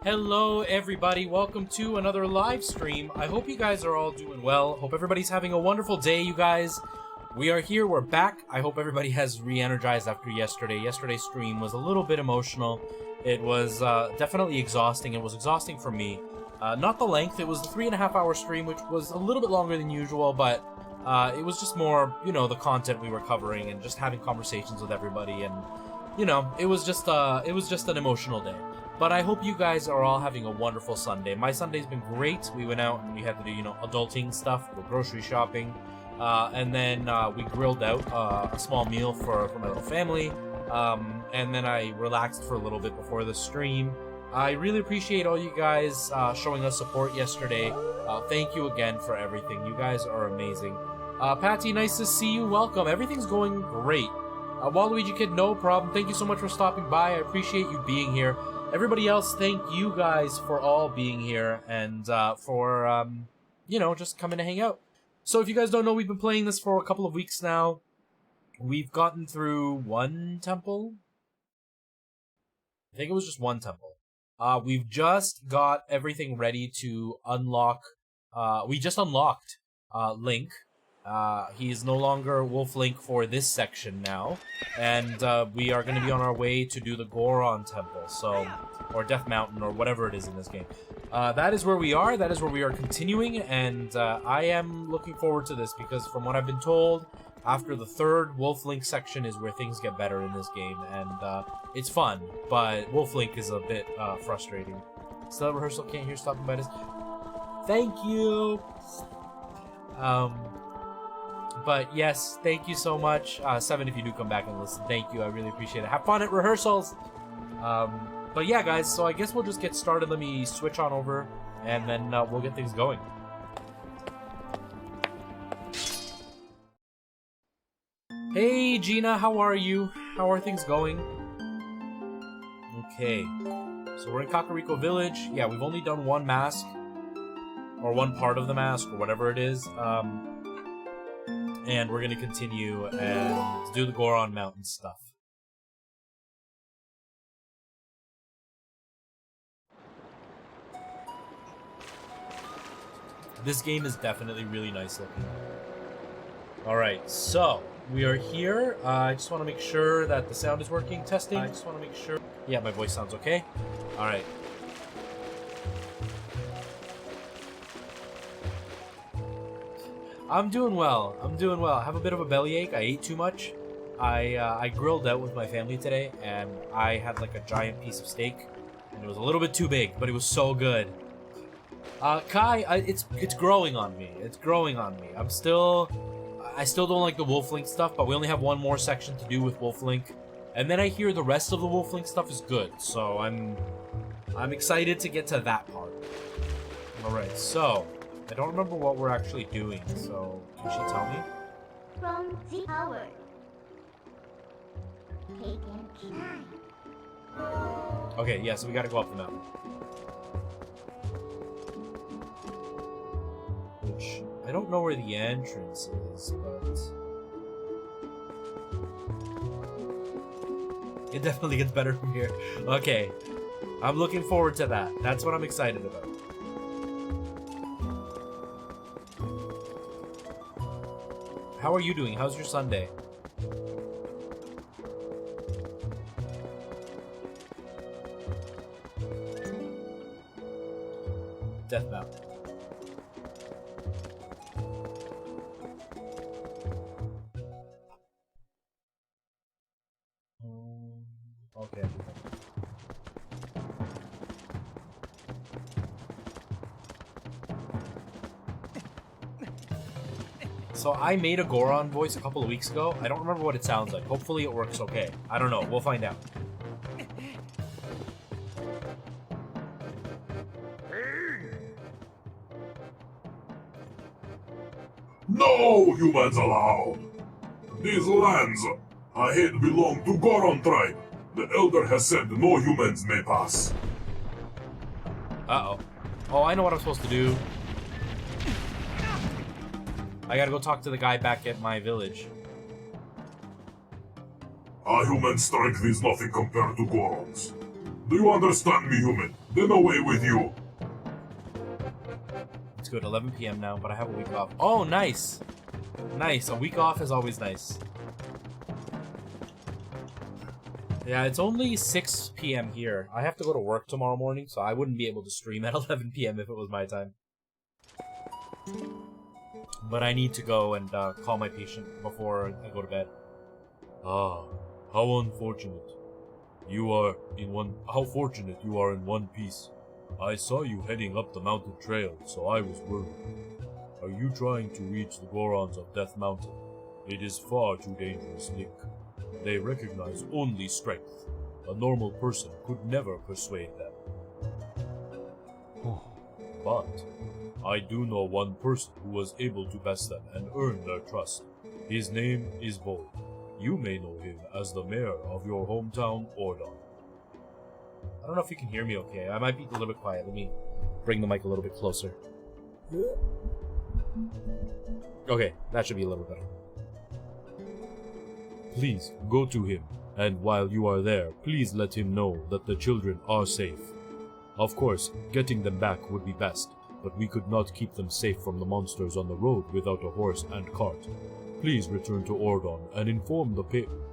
Hello everybody, welcome to another live stream. I hope you guys are all doing well. Hope everybody's having a wonderful day, you guys. We are here, we're back. I hope everybody has re-energized after yesterday. Yesterday's stream was a little bit emotional. It was definitely exhausting. It was exhausting for me. Not the length, it was the 3.5 hour stream, which was a little bit longer than usual, but it was just more, you know, the content we were covering and just having conversations with everybody, and, you know, it was just an emotional day. But I hope you guys are all having a wonderful Sunday. My Sunday's been great. We went out and we had to do, you know, adulting stuff, the grocery shopping, and then we grilled out a small meal for my little family, and then I relaxed for a little bit before the stream. I really appreciate all you guys showing us support yesterday. Thank you again for everything. You guys are amazing. Patty, nice to see you. Welcome. Everything's going great. Waluigi Kid, no problem. Thank you so much for stopping by. I appreciate you being here. Everybody else, thank you guys for all being here and for, you know, just coming to hang out. So if you guys don't know, we've been playing this for a couple of weeks now. We've gotten through one temple. I think it was just one temple. We've just got everything ready to unlock. We just unlocked Link. He's no longer Wolf Link for this section now, and we are going to be on our way to do the Goron Temple, so, or Death Mountain, or whatever it is in this game. That is where we are. That is where we are continuing, and I am looking forward to this because, from what I've been told, after the third Wolf Link section is where things get better in this game, and it's fun, but Wolf Link is a bit frustrating. Still at rehearsal, can't hear stopping by this. Thank you. But yes, thank you so much. 7, if you do come back and listen, thank you. I really appreciate it. Have fun at rehearsals. But yeah, guys, so I guess we'll just get started. Let me switch on over, and then we'll get things going. Hey, Gina, how are you? How are things going? Okay, so we're in Kakariko Village. Yeah, we've only done one mask, or one part of the mask, or whatever it is. And we're gonna continue and do the Goron Mountain stuff. This game is definitely really nice looking. Alright, so we are here. I just want to make sure that the sound is working. Testing. I just want to make sure. Yeah, my voice sounds okay. Alright. I'm doing well. I'm doing well. I have a bit of a bellyache. I ate too much. I grilled out with my family today, and I had like a giant piece of steak, and it was a little bit too big, but it was so good. Kai, it's growing on me. It's growing on me. I still don't like the Wolf Link stuff, but we only have one more section to do with Wolf Link, and then I hear the rest of the Wolf Link stuff is good. So I'm excited to get to that part. All right, so. I don't remember what we're actually doing, so can she tell me? From the tower, take and climb. Okay, yeah, so we gotta go up the mountain. Which, I don't know where the entrance is, but... it definitely gets better from here. Okay, I'm looking forward to that. That's what I'm excited about. How are you doing? How's your Sunday? Death Mountain. Okay. So I made a Goron voice a couple of weeks ago. I don't remember what it sounds like. Hopefully it works okay. I don't know. We'll find out. No humans allowed! These lands ahead belong to Goron tribe. The elder has said no humans may pass. Uh-oh. Oh, I know what I'm supposed to do. I gotta go talk to the guy back at my village. Our human strength is nothing compared to Goron's. Do you understand me, human? Then away with you. It's good, 11 PM now, but I have a week off. Oh, nice! Nice, a week off is always nice. Yeah, it's only 6 PM here. I have to go to work tomorrow morning, so I wouldn't be able to stream at 11 PM if it was my time. But I need to go and call my patient before I go to bed. Ah, how unfortunate. How fortunate you are in one piece. I saw you heading up the mountain trail, so I was worried. Are you trying to reach the Gorons of Death Mountain? It is far too dangerous, Link. They recognize only strength. A normal person could never persuade them. But I do know one person who was able to best them and earn their trust. His name is Vol. You may know him as the mayor of your hometown, Ordon. I don't know if you can hear me okay. I might be a little bit quiet. Let me bring the mic a little bit closer. Okay, that should be a little better. Please, go to him, and while you are there, please let him know that the children are safe. Of course, getting them back would be best, but we could not keep them safe from the monsters on the road without a horse and cart. Please return to Ordon and inform the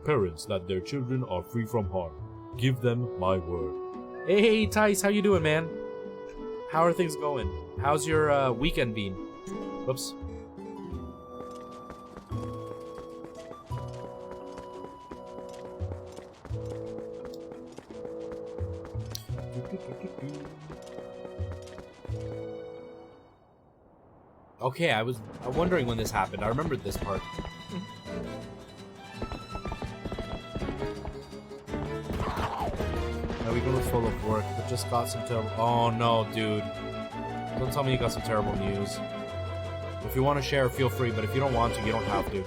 parents that their children are free from harm. Give them my word. Hey, Tice, how you doing, man? How are things going? How's your weekend been? Whoops. Okay, I was wondering when this happened. I remembered this part. Now we're going full of work, but just got some terrible... Oh no, dude. Don't tell me you got some terrible news. If you want to share, feel free, but if you don't want to, you don't have to.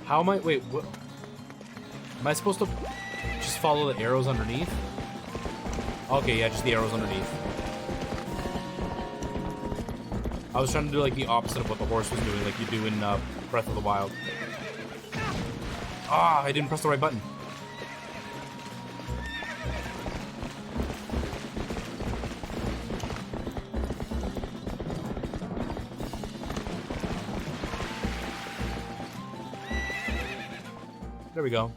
How am I... Wait, what? Am I supposed to just follow the arrows underneath? Okay, yeah, just the arrows underneath. I was trying to do, like, the opposite of what the horse was doing, like you do in Breath of the Wild. Ah, I didn't press the right button. There we go.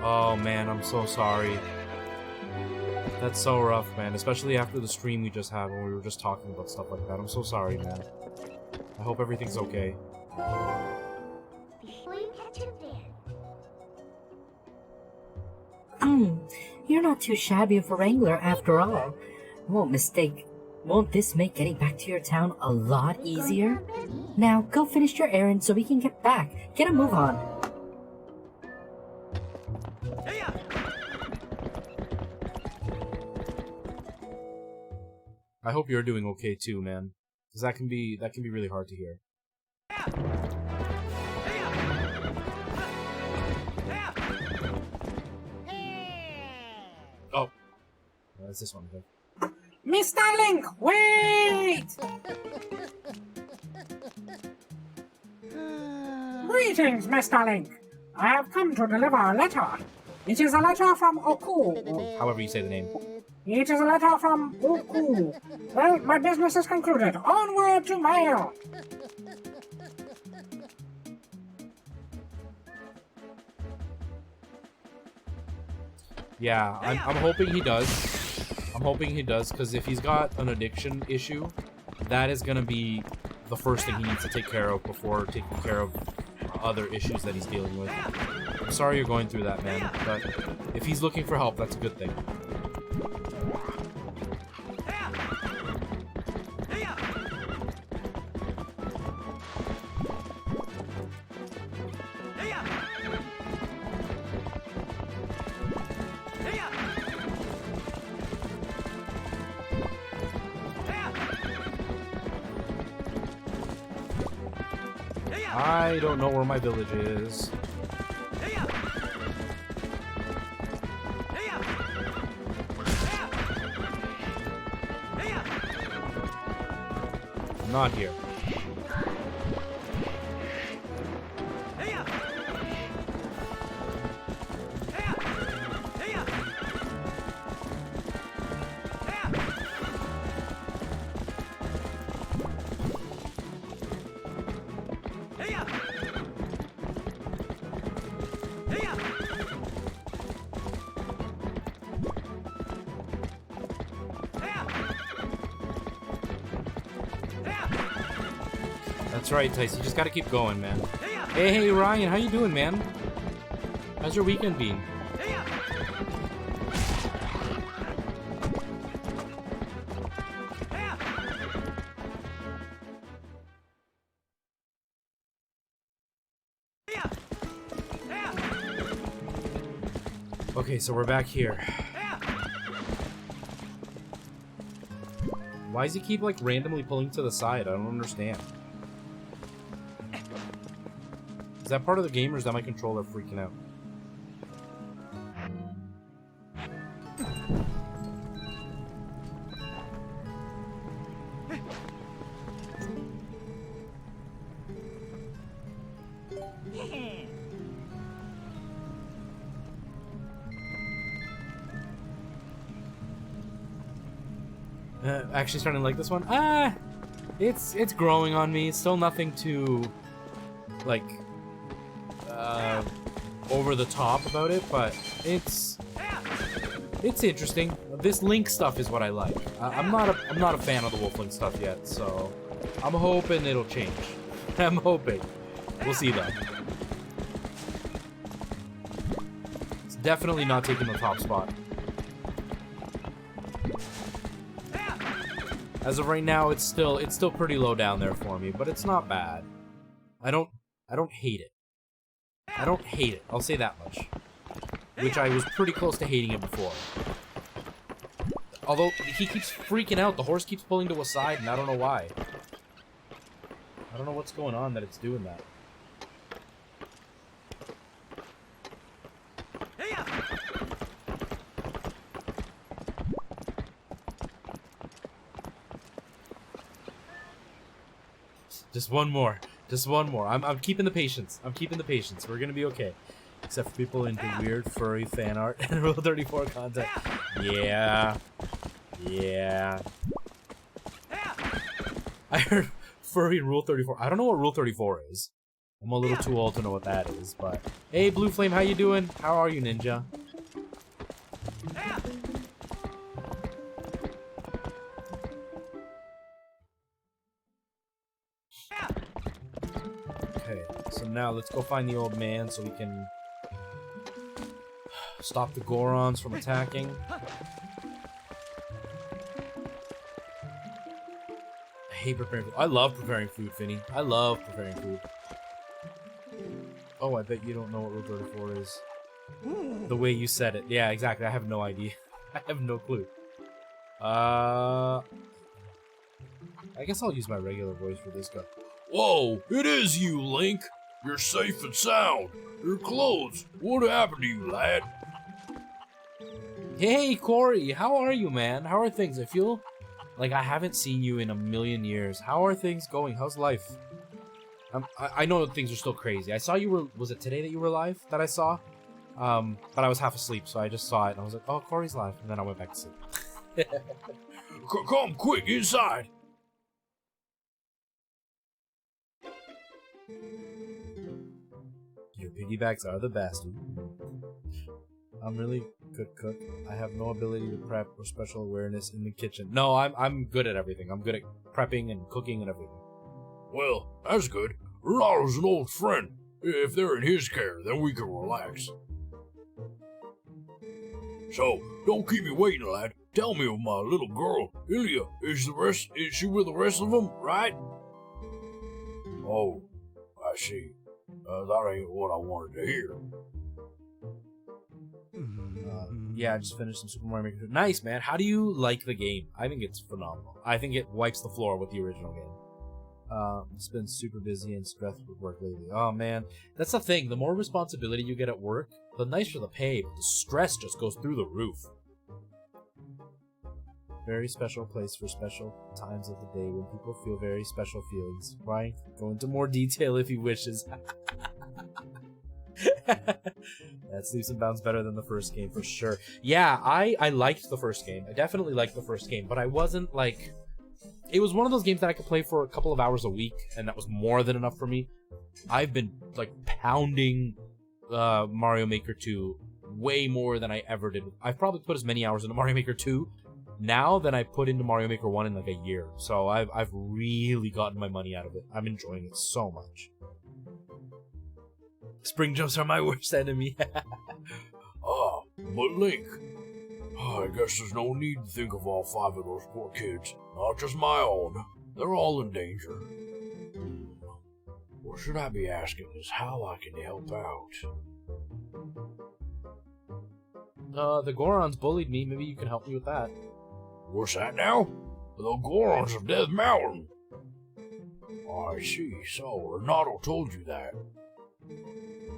Oh man, I'm so sorry. That's so rough, man. Especially after the stream we just had when we were just talking about stuff like that. I'm so sorry, man. I hope everything's okay. Before you catch him there. You're not too shabby of a wrangler after all. Won't this make getting back to your town a lot easier? Now, go finish your errand so we can get back. Get a move on. I hope you're doing okay too, man. Because that can be really hard to hear. Oh. That's this one, I think. Mr. Link, wait! Greetings, Mr. Link. I have come to deliver a letter. It is a letter from Oku. However you say the name. It is a letter from Oku. Well, my business is concluded. Onward to mail. Yeah, I'm hoping he does. I'm hoping he does, because if he's got an addiction issue, that is going to be the first thing he needs to take care of before taking care of other issues that he's dealing with. I'm sorry you're going through that, man, but if he's looking for help, that's a good thing. I don't know where my village is. I'm not here. That's right, Tice. You just gotta keep going, man. Hey, Ryan, how you doing, man? How's your weekend been? Okay, so we're back here. Why does he keep, like, randomly pulling to the side? I don't understand. Is that part of the game, or is that my controller freaking out? Actually starting to like this one. It's growing on me. Still nothing too, like, over the top about it, but it's interesting. This Link stuff is what I like. I'm not a fan of the Wolf Link stuff yet, so I'm hoping it'll change. I'm hoping. We'll see though. It's definitely not taking the top spot. As of right now, it's still pretty low down there for me, but it's not bad. I don't hate it. I don't hate it. I'll say that much. Which I was pretty close to hating it before. Although he keeps freaking out, the horse keeps pulling to a side, and I don't know why. I don't know what's going on that it's doing that. Just one more. Just one more. I'm keeping the patience. I'm keeping the patience. We're gonna be okay. Except for people into weird furry fan art and Rule 34 content. Yeah. Yeah. I heard furry and Rule 34. I don't know what Rule 34 is. I'm a little too old to know what that is, but... Hey, Blue Flame, how you doing? How are you, Ninja? Okay, so now let's go find the old man so we can stop the Gorons from attacking. I hate preparing food. I love preparing food, Finny. I love preparing food. Oh, I bet you don't know what Rule 34 is. The way you said it. Yeah, exactly. I have no idea. I have no clue. I guess I'll use my regular voice for this guy. Whoa, it is you, Link. You're safe and sound. Your clothes. What happened to you, lad? Hey, Corey. How are you, man? How are things? I feel like I haven't seen you in a million years. How are things going? How's life? I know things are still crazy. I saw you were... Was it today that you were live that I saw? But I was half asleep, so I just saw it, and I was like, oh, Corey's live. And then I went back to sleep. Come quick, inside. Your piggybacks are the best. I'm really good cook. I have no ability to prep or special awareness in the kitchen. No, I'm good at everything. I'm good at prepping and cooking and everything. Well, that's good. Ronaldo's an old friend. If they're in his care, then we can relax. So, don't keep me waiting, lad. Tell me of my little girl, Ilya. Is she with the rest of them, right? Oh, I see. That ain't what I wanted to hear. Yeah, I just finished some Super Mario Maker 2. Nice, man. How do you like the game? I think it's phenomenal. I think it wipes the floor with the original game. It's been super busy and stressed with work lately. Oh, man. That's the thing. The more responsibility you get at work, the nicer the pay, but the stress just goes through the roof. Very special place for special times of the day when people feel very special feelings. Why? Go into more detail if he wishes. That's leaps and bounds better than the first game for sure. Yeah, I liked the first game. I definitely liked the first game, but I wasn't like... It was one of those games that I could play for a couple of hours a week, and that was more than enough for me. I've been like pounding Mario Maker 2 way more than I ever did. I've probably put as many hours into Mario Maker 2 now than I put into Mario Maker 1 in like a year. So I've really gotten my money out of it. I'm enjoying it so much. Spring jumps are my worst enemy. But Link, I guess there's no need to think of all 5 of those poor kids. Not just my own. They're all in danger. What should I be asking is how I can help out. The Gorons bullied me. Maybe you can help me with that. What's that now? The Gorons of Death Mountain. I see, so Renato told you that.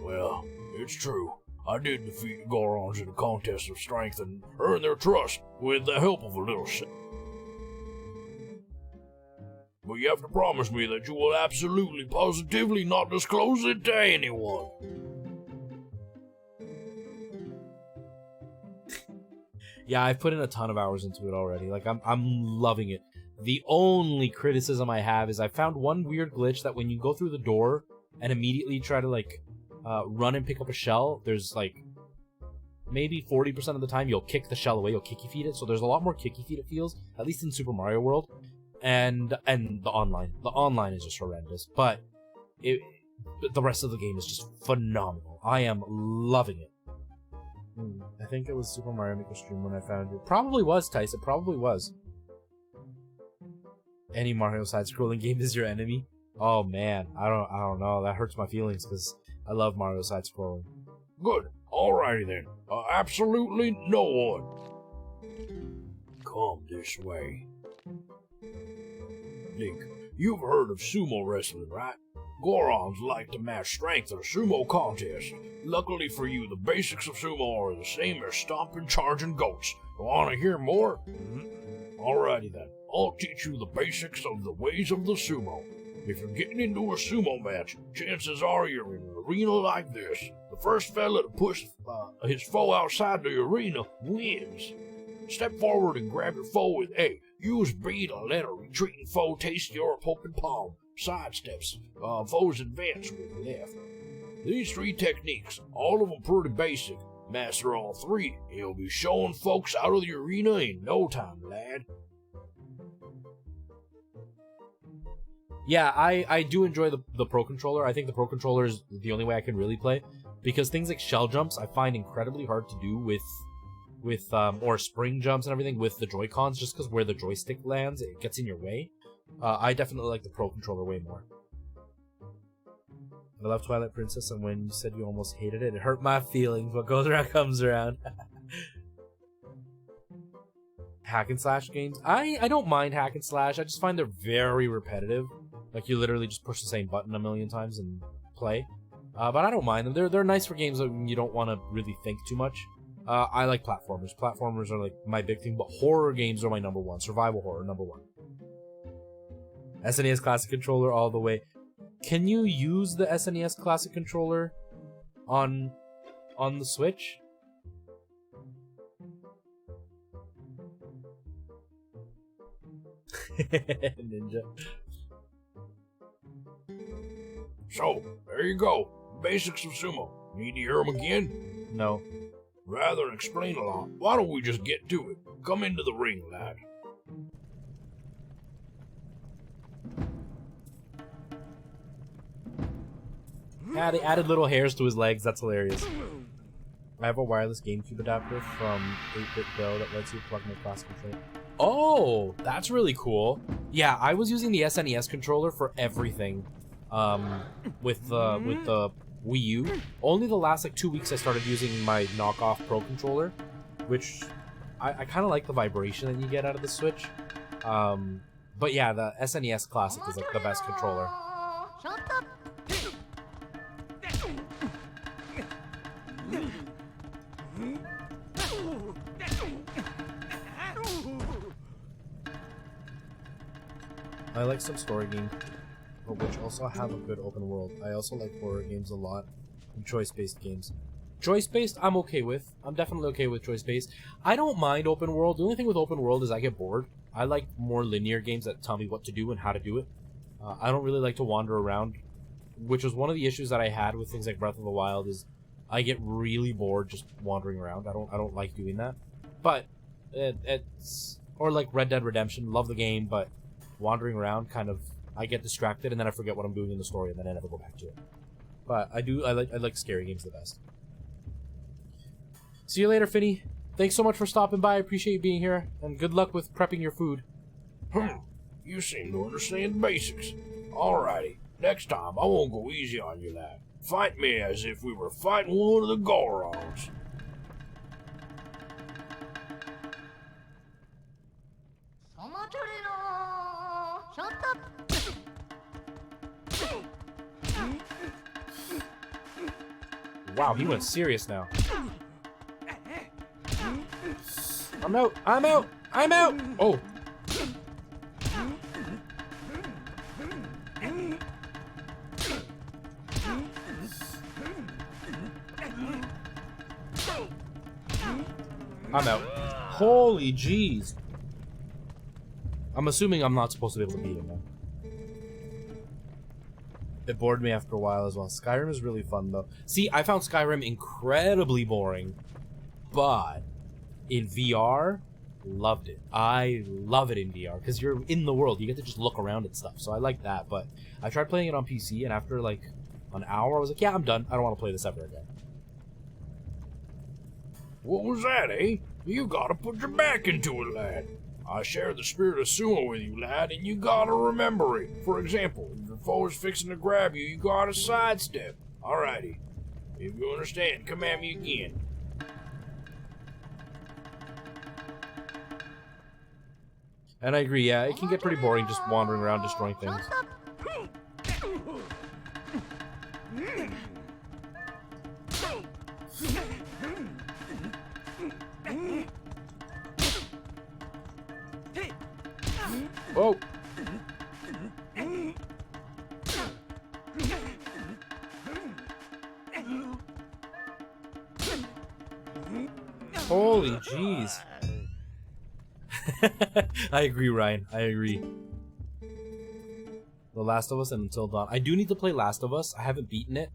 Well, it's true. I did defeat the Gorons in a contest of strength and earn their trust with the help of a little But you have to promise me that you will absolutely, positively not disclose it to anyone. Yeah, I've put in a ton of hours into it already. Like, I'm loving it. The only criticism I have is I found one weird glitch that when you go through the door and immediately try to, like, run and pick up a shell, there's, like, maybe 40% of the time you'll kick the shell away, you'll kicky feed it, so there's a lot more kicky feed it feels, at least in Super Mario World, and the online is just horrendous, but the rest of the game is just phenomenal. I am loving it. I think it was Super Mario Maker stream when I found it. Probably was, Tice, it probably was. Any Mario side-scrolling game is your enemy? Oh man, I don't know, that hurts my feelings, because I love Mario side-scrolling. Good. Alrighty then. Absolutely no one. Come this way. Link, you've heard of sumo wrestling, right? Gorons like to match strength in a sumo contest. Luckily for you, the basics of sumo are the same as stomping, charging goats. Want to hear more? Alrighty then. I'll teach you the basics of the ways of the sumo. If you're getting into a sumo match, chances are you're in an arena like this. The first fella to push his foe outside the arena wins. Step forward and grab your foe with A. Use B to let a retreating foe taste your poking palm. Sidesteps. Foes advance with left. These 3 techniques, all of them pretty basic. Master all 3, you'll be showing folks out of the arena in no time, lad. Yeah, I do enjoy the Pro Controller. I think the Pro Controller is the only way I can really play, because things like shell jumps I find incredibly hard to do with or spring jumps and everything with the Joy-Cons, just because where the joystick lands, it gets in your way. I definitely like the Pro Controller way more. I love Twilight Princess, and when you said you almost hated it, it hurt my feelings. What goes around comes around. Hack and slash games. I don't mind hack and slash. I just find they're very repetitive. Like, you literally just push the same button a million times and play. But I don't mind them. They're nice for games when you don't want to really think too much. I like platformers. Platformers are like my big thing, but horror games are my number one. Survival horror, number one. SNES Classic Controller all the way. Can you use the SNES Classic Controller on the Switch? Ninja. So, there you go. Basics of sumo. Need to hear them again? No. Rather than explain a lot, why don't we just get to it? Come into the ring, lad. Yeah, they added little hairs to his legs. That's hilarious. I have a wireless GameCube adapter from 8-Bit Go that lets you plug my classic controller. Oh, that's really cool. Yeah, I was using the SNES controller for everything. With the Wii U. Only the last like 2 weeks I started using my knockoff Pro controller, which I kind of like the vibration that you get out of the Switch. But yeah, the SNES Classic is like the best controller. I like some story games, but which also have a good open world. I also like horror games a lot, and choice-based games. Choice-based, I'm okay with. I'm definitely okay with choice-based. I don't mind open world. The only thing with open world is I get bored. I like more linear games that tell me what to do and how to do it. I don't really like to wander around, which was one of the issues that I had with things like Breath of the Wild. Is I get really bored just wandering around. I don't like doing that. But it's or like Red Dead Redemption. Love the game, but wandering around kind of I get distracted and then I forget what I'm doing in the story and then I never go back to it. But I like scary games the best. See you later, Finny. Thanks so much for stopping by. I appreciate you being here, and good luck with prepping your food. You seem to understand the basics. Alrighty, next time I won't go easy on you, lad. Fight me as if we were fighting one of the Gorons. Wow, he went serious now. I'm out! I'm out! I'm out! Oh! I'm out. Holy jeez. I'm assuming I'm not supposed to be able to beat him, though. It bored me after a while as well. Skyrim is really fun, though. See, I found Skyrim incredibly boring, but in VR, loved it. I love it in VR, because you're in the world. You get to just look around at stuff, so I like that. But I tried playing it on PC, and after, like, an hour, I was like, yeah, I'm done. I don't want to play this ever again. What was that, eh? You gotta put your back into it, lad. I share the spirit of sumo with you, lad, and you gotta remember it. For example, if your foe is fixing to grab you, you gotta sidestep. Alrighty. If you understand, come at me again. And I agree, yeah, it can get pretty boring just wandering around destroying things. Whoa! Holy jeez. I agree, Ryan. I agree. The Last of Us and Until Dawn. I do need to play Last of Us. I haven't beaten it.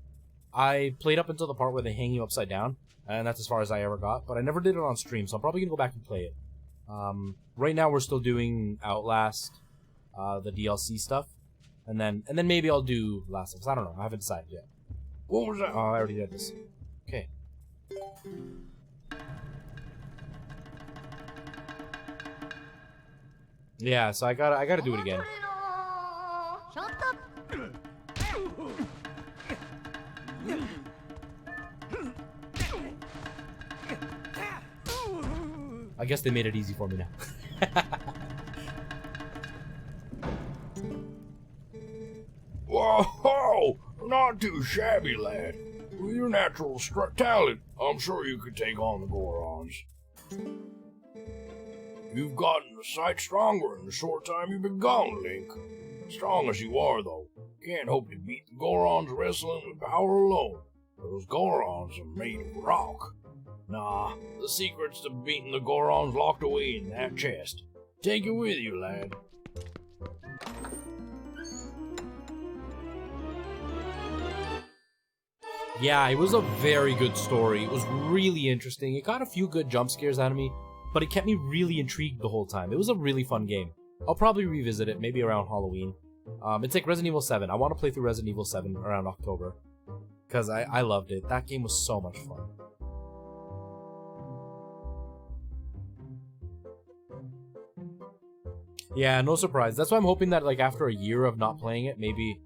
I played up until the part where they hang you upside down, and that's as far as I ever got, but I never did it on stream, so I'm probably gonna go back and play it. Right now we're still doing Outlast, the DLC stuff, and then maybe I'll do Last of Us. I don't know. I haven't decided yet. What was that? Oh, I already did this. Okay. Yeah, so I gotta do it again. I guess they made it easy for me now. Whoa! Not too shabby, lad. With your natural talent, I'm sure you could take on the Gorons. You've gotten a sight stronger in the short time you've been gone, Link. Strong as you are, though, can't hope to beat the Gorons wrestling with power alone. Those Gorons are made of rock. Nah, the secret's to beating the Gorons locked away in that chest. Take it with you, lad. Yeah, it was a very good story. It was really interesting. It got a few good jump scares out of me, but it kept me really intrigued the whole time. It was a really fun game. I'll probably revisit it, maybe around Halloween. It's like Resident Evil 7. I want to play through Resident Evil 7 around October, because I loved it. That game was so much fun. Yeah, no surprise. That's why I'm hoping that, like, after a year of not playing it, maybe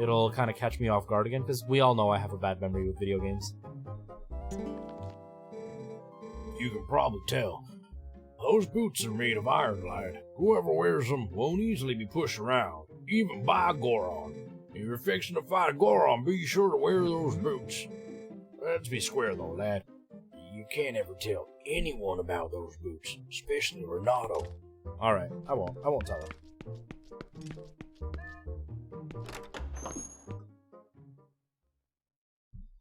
it'll kind of catch me off guard again, because we all know I have a bad memory with video games. You can probably tell. Those boots are made of iron, lad. Whoever wears them won't easily be pushed around, even by a Goron. If you're fixing to fight a Goron, be sure to wear those boots. Let's be square, though, lad. You can't ever tell anyone about those boots, especially Renato. Alright, I won't tell him.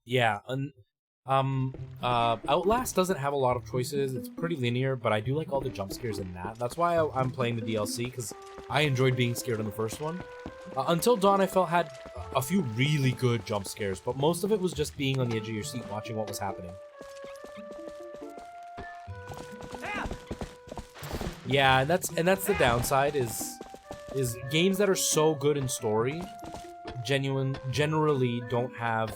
Yeah, Outlast doesn't have a lot of choices. It's pretty linear, but I do like all the jump scares in that. That's why I'm playing the DLC, because I enjoyed being scared in the first one. Until Dawn, I felt had a few really good jump scares, but most of it was just being on the edge of your seat watching what was happening. Yeah, and that's the downside is games that are so good in story generally don't have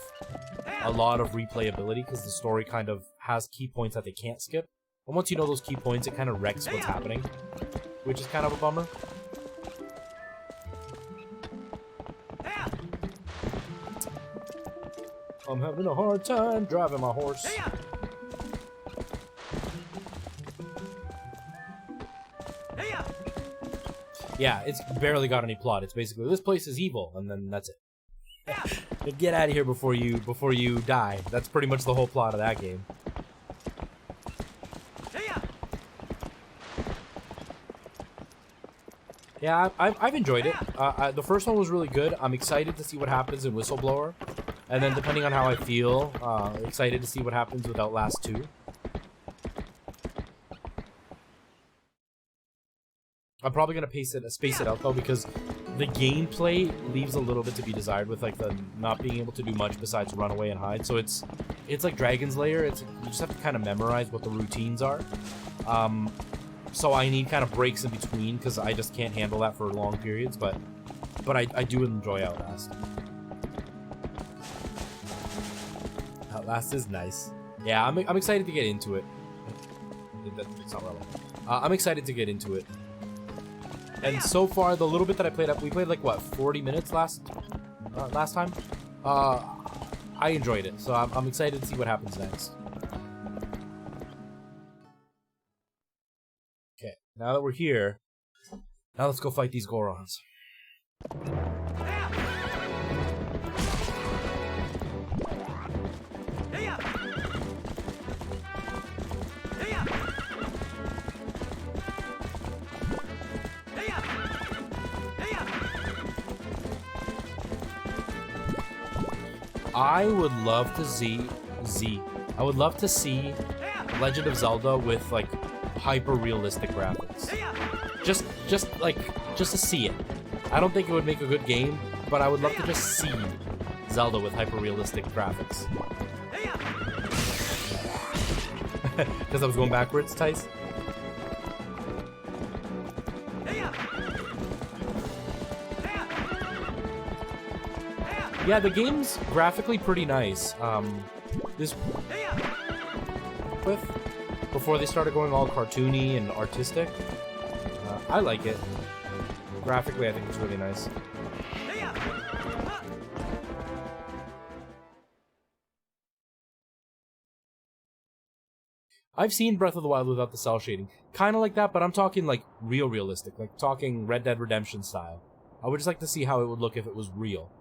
a lot of replayability, because the story kind of has key points that they can't skip. And once you know those key points, it kind of wrecks what's happening, which is kind of a bummer. I'm having a hard time driving my horse. Yeah, it's barely got any plot. It's basically, this place is evil, and then that's it. Get out of here before you die. That's pretty much the whole plot of that game. Yeah, I've enjoyed it. The first one was really good. I'm excited to see what happens in Whistleblower. And then depending on how I feel, excited to see what happens with Outlast 2. I'm probably gonna space it out though, because the gameplay leaves a little bit to be desired with like the not being able to do much besides run away and hide. So it's like Dragon's Lair. You just have to kind of memorize what the routines are. So I need kind of breaks in between because I just can't handle that for long periods. But I do enjoy Outlast. Outlast is nice. Yeah, I'm excited to get into it. It's not relevant. I'm excited to get into it. And so far, the little bit that I played we played like what 40 minutes last time. I enjoyed it, so I'm excited to see what happens next. Okay, now that we're here, now let's go fight these Gorons. I would love to see Legend of Zelda with like hyper realistic graphics. Just to see it. I don't think it would make a good game, but I would love to just see Zelda with hyper realistic graphics. Because I was going backwards, Tice. Yeah, the game's graphically pretty nice. Before they started going all cartoony and artistic, I like it. Graphically, I think it's really nice. I've seen Breath of the Wild without the cell shading. Kind of like that, but I'm talking like realistic, like talking Red Dead Redemption style. I would just like to see how it would look if it was real.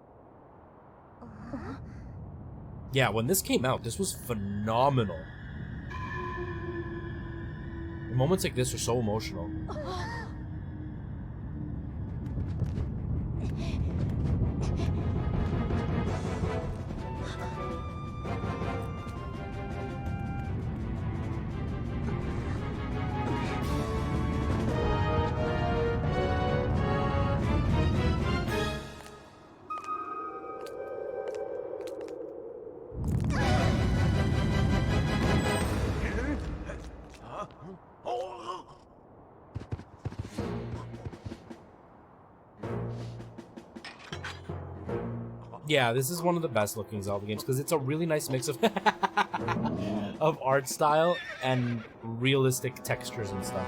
Yeah, when this came out, this was phenomenal. Moments like this are so emotional. Yeah, this is one of the best looking Zelda games because it's a really nice mix of of art style and realistic textures and stuff.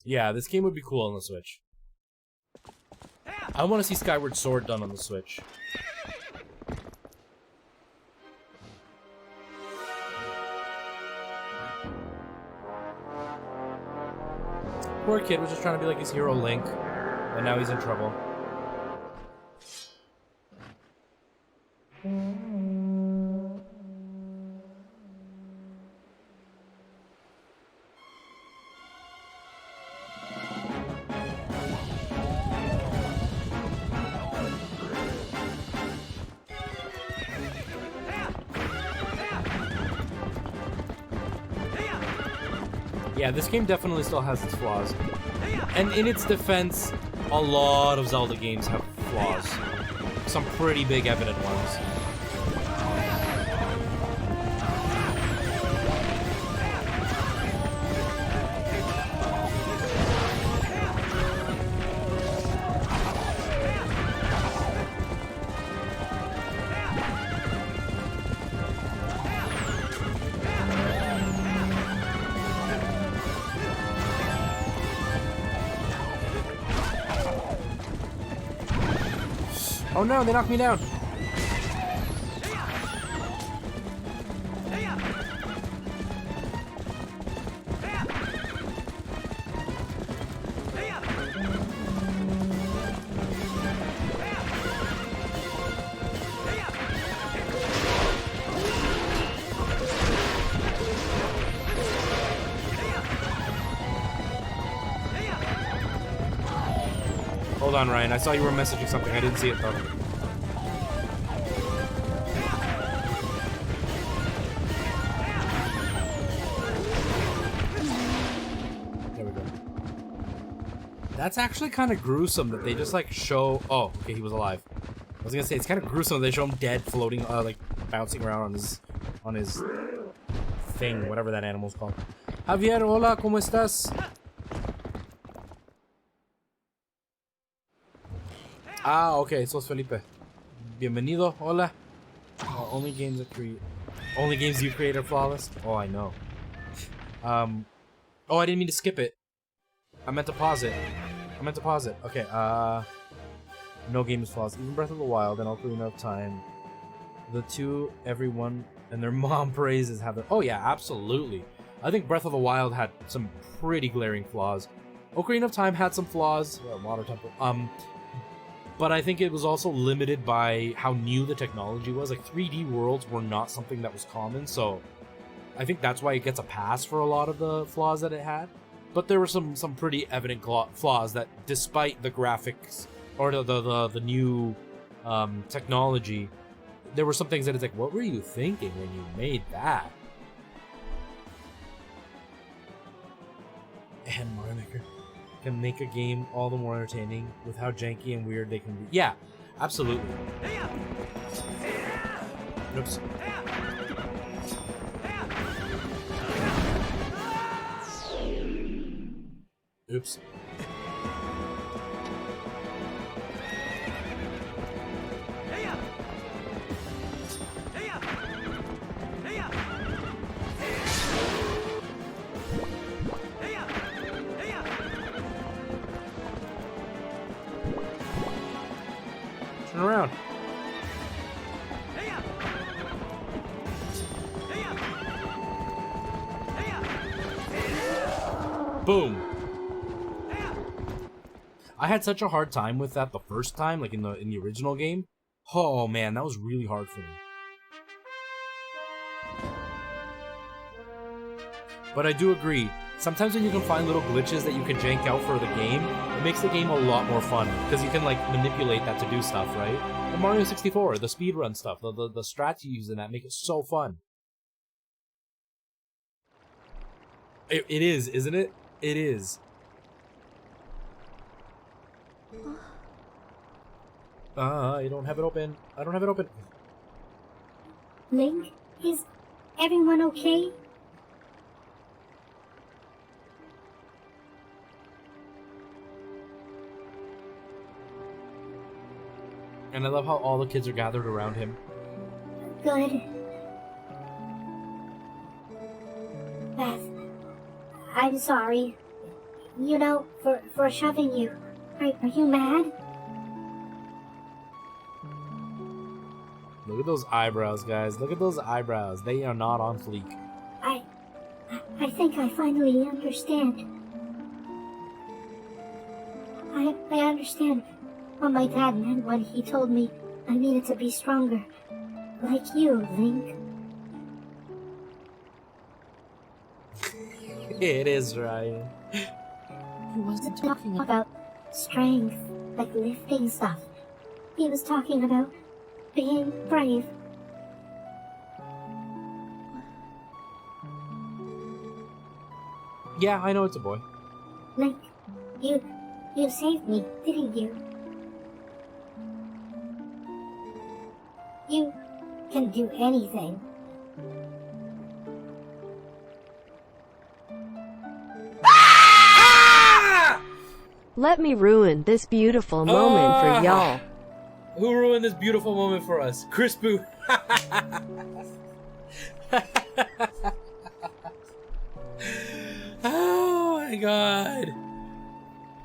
Yeah, this game would be cool on the Switch. I want to see Skyward Sword done on the Switch. Poor kid was just trying to be like his hero Link, and now he's in trouble. Yeah, this game definitely still has its flaws. And in its defense, a lot of Zelda games have flaws. Some pretty big evident ones. Oh no, they knocked me down. on, Ryan. I saw you were messaging something. I didn't see it though. There we go. That's actually kind of gruesome that they just like show. Oh, okay, he was alive. I was gonna say it's kind of gruesome that they show him dead, floating, like bouncing around on his thing, whatever that animal's called. Javier, hola, ¿cómo estás? Ah, okay, sos Felipe. Bienvenido, hola. Only games you create are flawless. Oh, I know. Oh, I didn't mean to skip it. I meant to pause it. Okay, no game is flawless. Even Breath of the Wild and Ocarina of Time. The two everyone and their mom praises have oh yeah, absolutely. I think Breath of the Wild had some pretty glaring flaws. Ocarina of Time had some flaws. Water Temple. But I think it was also limited by how new the technology was. Like 3D worlds were not something that was common, so I think that's why it gets a pass for a lot of the flaws that it had. But there were some pretty evident flaws that, despite the graphics or the new technology, there were some things that it's like, what were you thinking when you made that? And Mario Maker can make a game all the more entertaining with how janky and weird they can be. Yeah, absolutely. Oops. Oops. Turn around. Boom. I had such a hard time with that the first time, like in the original game. Oh man, that was really hard for me. But I do agree. Sometimes when you can find little glitches that you can jank out for the game, it makes the game a lot more fun because you can like manipulate that to do stuff, right? The Mario 64, the speedrun stuff, the strats you use in that make it so fun. It is, isn't it? It is. I don't have it open. I don't have it open. Link, is everyone okay? And I love how all the kids are gathered around him. Good. Beth, I'm sorry. You know, for shoving you. Are you mad? Look at those eyebrows, guys. Look at those eyebrows. They are not on fleek. I think I finally understand. I understand what my dad meant when he told me I needed to be stronger. Like you, Link. It is, Ryan. He wasn't talking about strength, like lifting stuff. He was talking about being brave. Yeah, I know it's a boy. Link, you saved me, didn't you? You can do anything. Let me ruin this beautiful moment for y'all. Who ruined this beautiful moment for us? Chris Boo. Oh my god.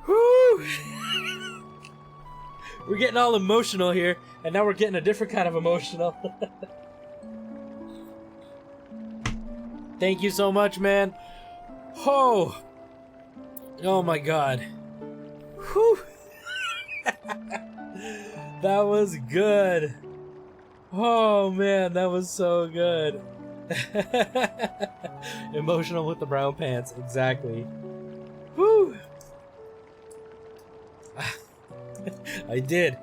Whew. We're getting all emotional here, and now we're getting a different kind of emotional. Thank you so much, man. Oh my god. Whew. That was good. Oh man, that was so good. Emotional with the brown pants, exactly. Whew. I did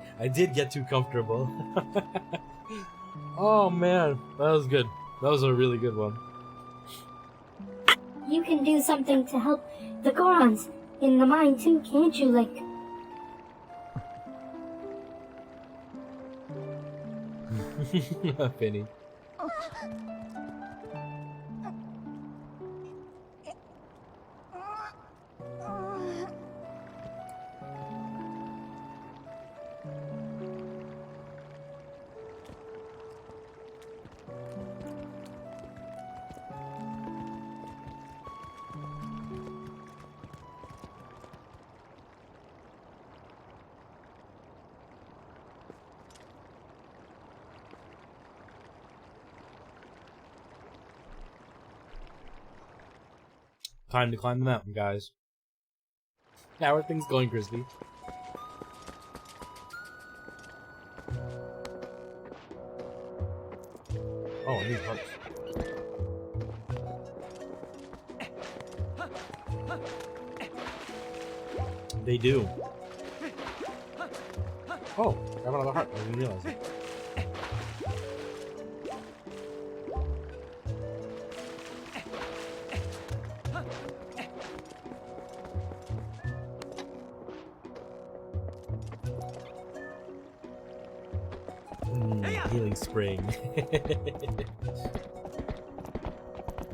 get too comfortable. Oh man, that was good. That was a really good one. You can do something to help the Gorons in the mine too, can't you, Link? Penny. Time to climb the mountain, guys. How are things going, Crispy? Oh, I need hearts. They do. Oh, I have another heart. I didn't realize it. Healing spring.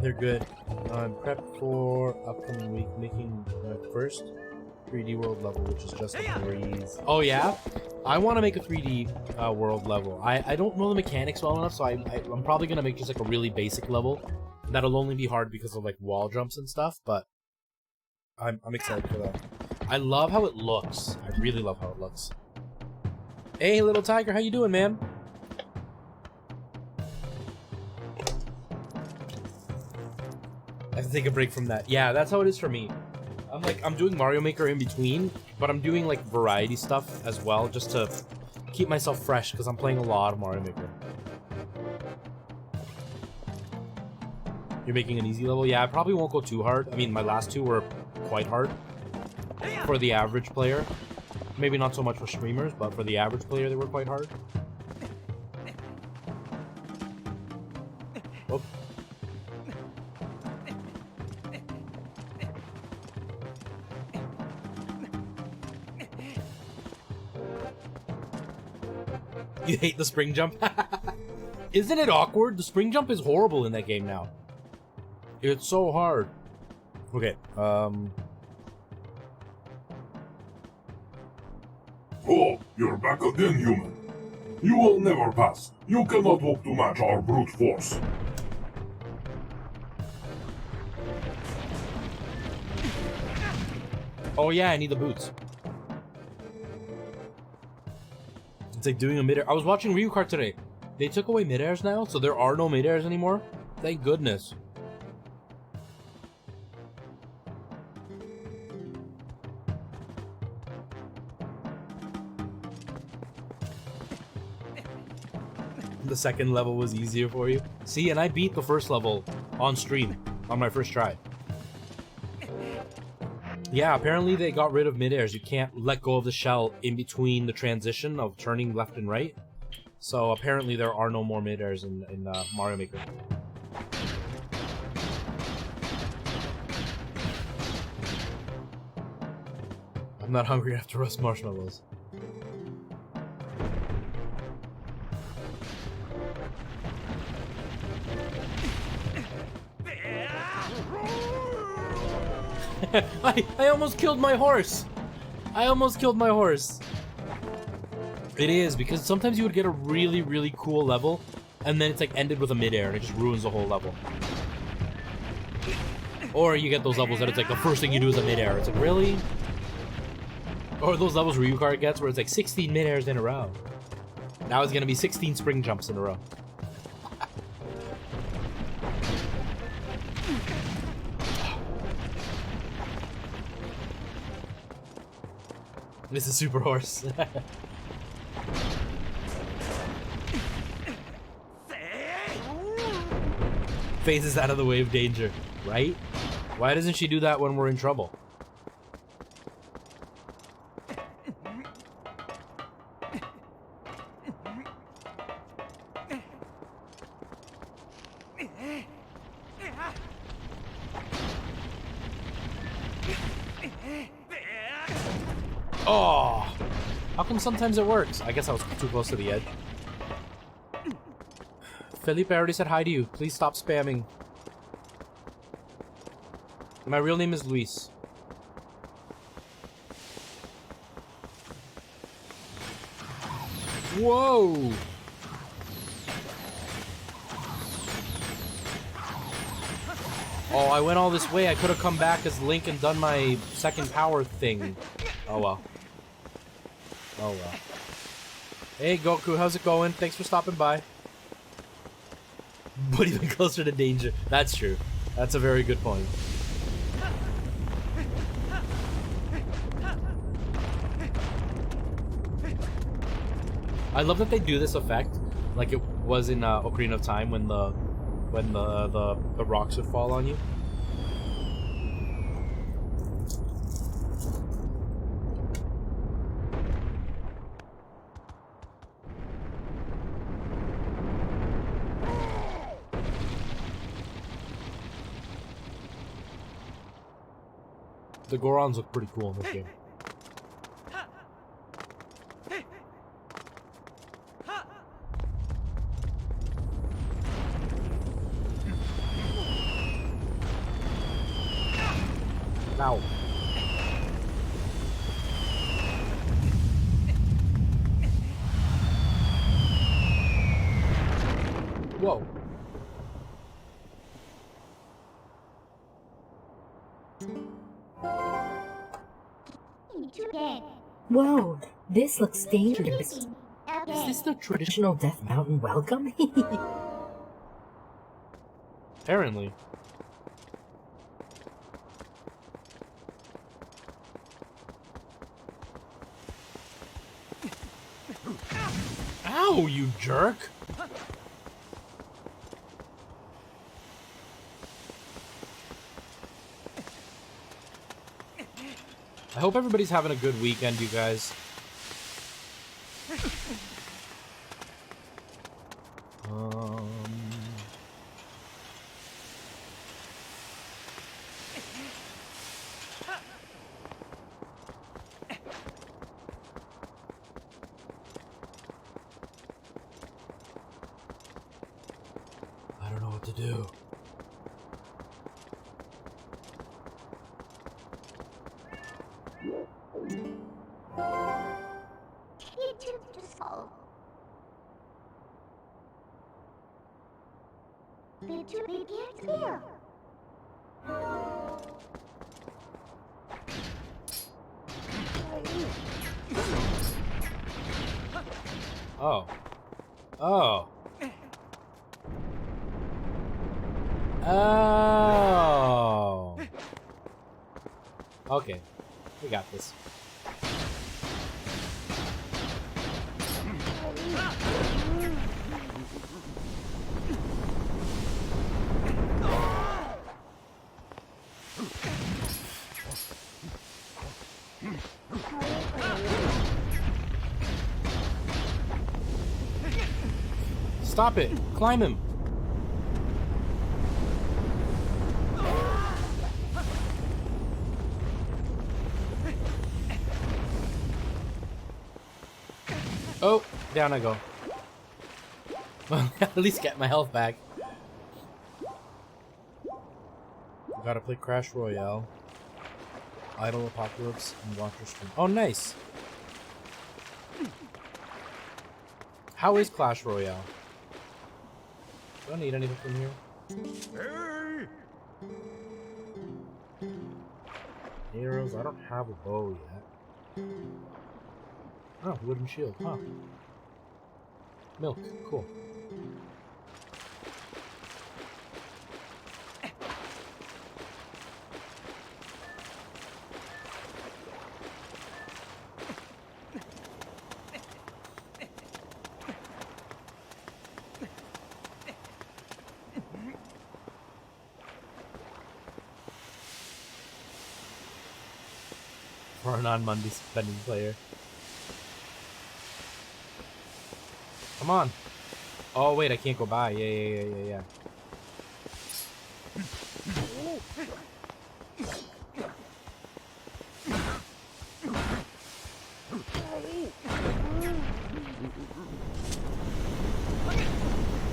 They're good. I'm prepped for upcoming week, making my first 3D world level, which is just a breeze. Oh yeah? I want to make a 3D world level. I don't know the mechanics well enough, so I'm probably going to make just like a really basic level. That'll only be hard because of like wall jumps and stuff, but I'm excited for that. I love how it looks. I really love how it looks. Hey, little tiger, how you doing, man? I have to take a break from that. Yeah, that's how it is for me. I'm doing Mario Maker in between, but I'm doing like variety stuff as well, just to keep myself fresh, because I'm playing a lot of Mario Maker. You're making an easy level? Yeah, I probably won't go too hard. I mean, my last two were quite hard for the average player. Maybe not so much for streamers, but for the average player, they were quite hard. Whoop. You hate the spring jump? Isn't it awkward? The spring jump is horrible in that game now. It's so hard. Okay, Oh, you're back again, human. You will never pass. You cannot hope to match our brute force. Oh yeah, I need the boots. It's like doing a mid-air. I was watching Ryu Kart today. They took away mid-airs now, so there are no mid-airs anymore. Thank goodness. The second level was easier for you. See, and I beat the first level on stream on my first try. Yeah, apparently they got rid of mid-airs. You can't let go of the shell in between the transition of turning left and right. So apparently there are no more mid-airs in Mario Maker. I'm not hungry after roast marshmallows. I almost killed my horse! I almost killed my horse! It is, because sometimes you would get a really, really cool level, and then it's like ended with a mid-air, and it just ruins the whole level. Or you get those levels that it's like the first thing you do is a mid-air. It's like, really? Or those levels Ryu Kart gets where it's like 16 mid-airs in a row. Now it's gonna be 16 spring jumps in a row. This is Super Horse. Phases out of the way of danger, right? Why doesn't she do that when we're in trouble? Oh! How come sometimes it works? I guess I was too close to the edge. Felipe, I already said hi to you. Please stop spamming. My real name is Luis. Whoa! Oh, I went all this way. I could have come back as Link and done my second power thing. Oh well. Oh well. Hey Goku, how's it going? Thanks for stopping by. But even closer to danger. That's true. That's a very good point. I love that they do this effect, like it was in Ocarina of Time when the rocks would fall on you. The Gorons look pretty cool in this game. Ow. Whoa. Whoa, this looks dangerous. Is this the traditional Death Mountain welcome? Apparently. Ow, you jerk! I hope everybody's having a good weekend, you guys. I don't know what to do. Oh. Oh. Oh. Okay. We got this. Stop it! Climb him! Oh, down I go. Well, at least get my health back. Gotta play Crash Royale, Idle Apocalypse, and watch your stream. Oh, nice! How is Clash Royale? Do I need anything from here? Arrows, I don't have a bow yet. Oh, wooden shield, huh. Milk, cool. For a non-Monday spending player. Come on. Oh wait, I can't go by. Yeah.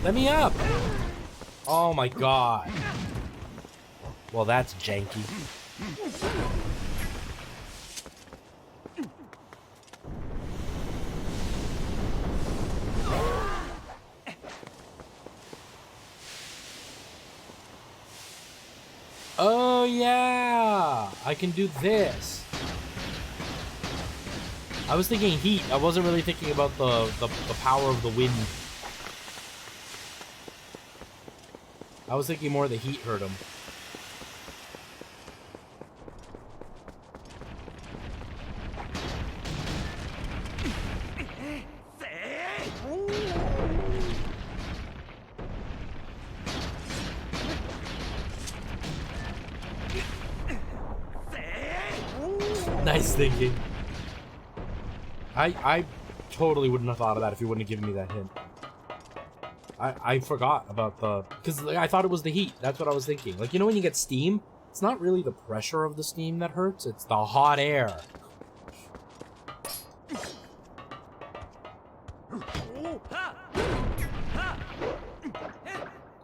Let me up! Oh my god. Well, that's janky. Oh yeah! I can do this. I was thinking heat. I wasn't really thinking about the power of the wind. I was thinking more the heat hurt him. Nice thinking. I totally wouldn't have thought of that if you wouldn't have given me that hint. I forgot about the... Because I thought it was the heat. That's what I was thinking. Like, you know when you get steam? It's not really the pressure of the steam that hurts. It's the hot air.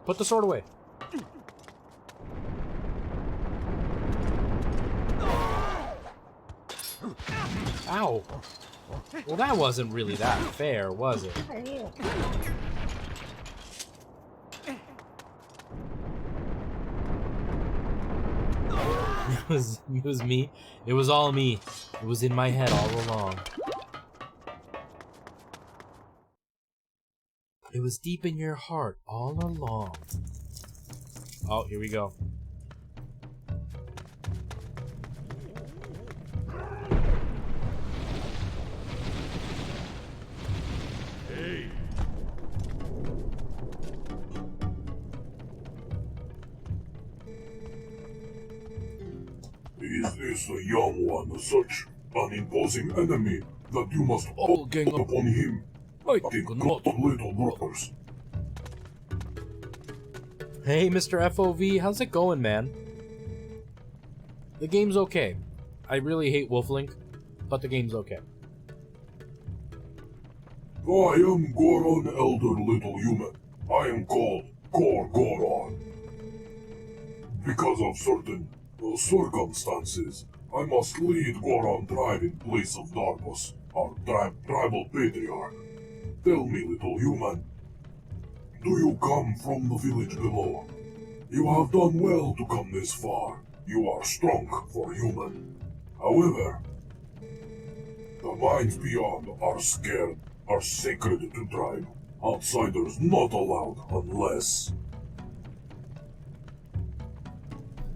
Put the sword away. Ow. Well, that wasn't really that fair, was it? It was me. It was all me. It was in my head all along. It was deep in your heart all along. Oh, here we go. Is this a young one, such an imposing enemy that you must act upon him? Think not little brothers. Hey, Mr. FOV, how's it going, man? The game's okay. I really hate Wolflink, but the game's okay. I am Goron, elder little human. I am called Goron. Because of certain circumstances, I must lead Goron tribe in place of Darkos, our tribal patriarch. Tell me, little human, do you come from the village below? You have done well to come this far. You are strong for human. However, the mines beyond are scared, are sacred to tribe. Outsiders not allowed unless...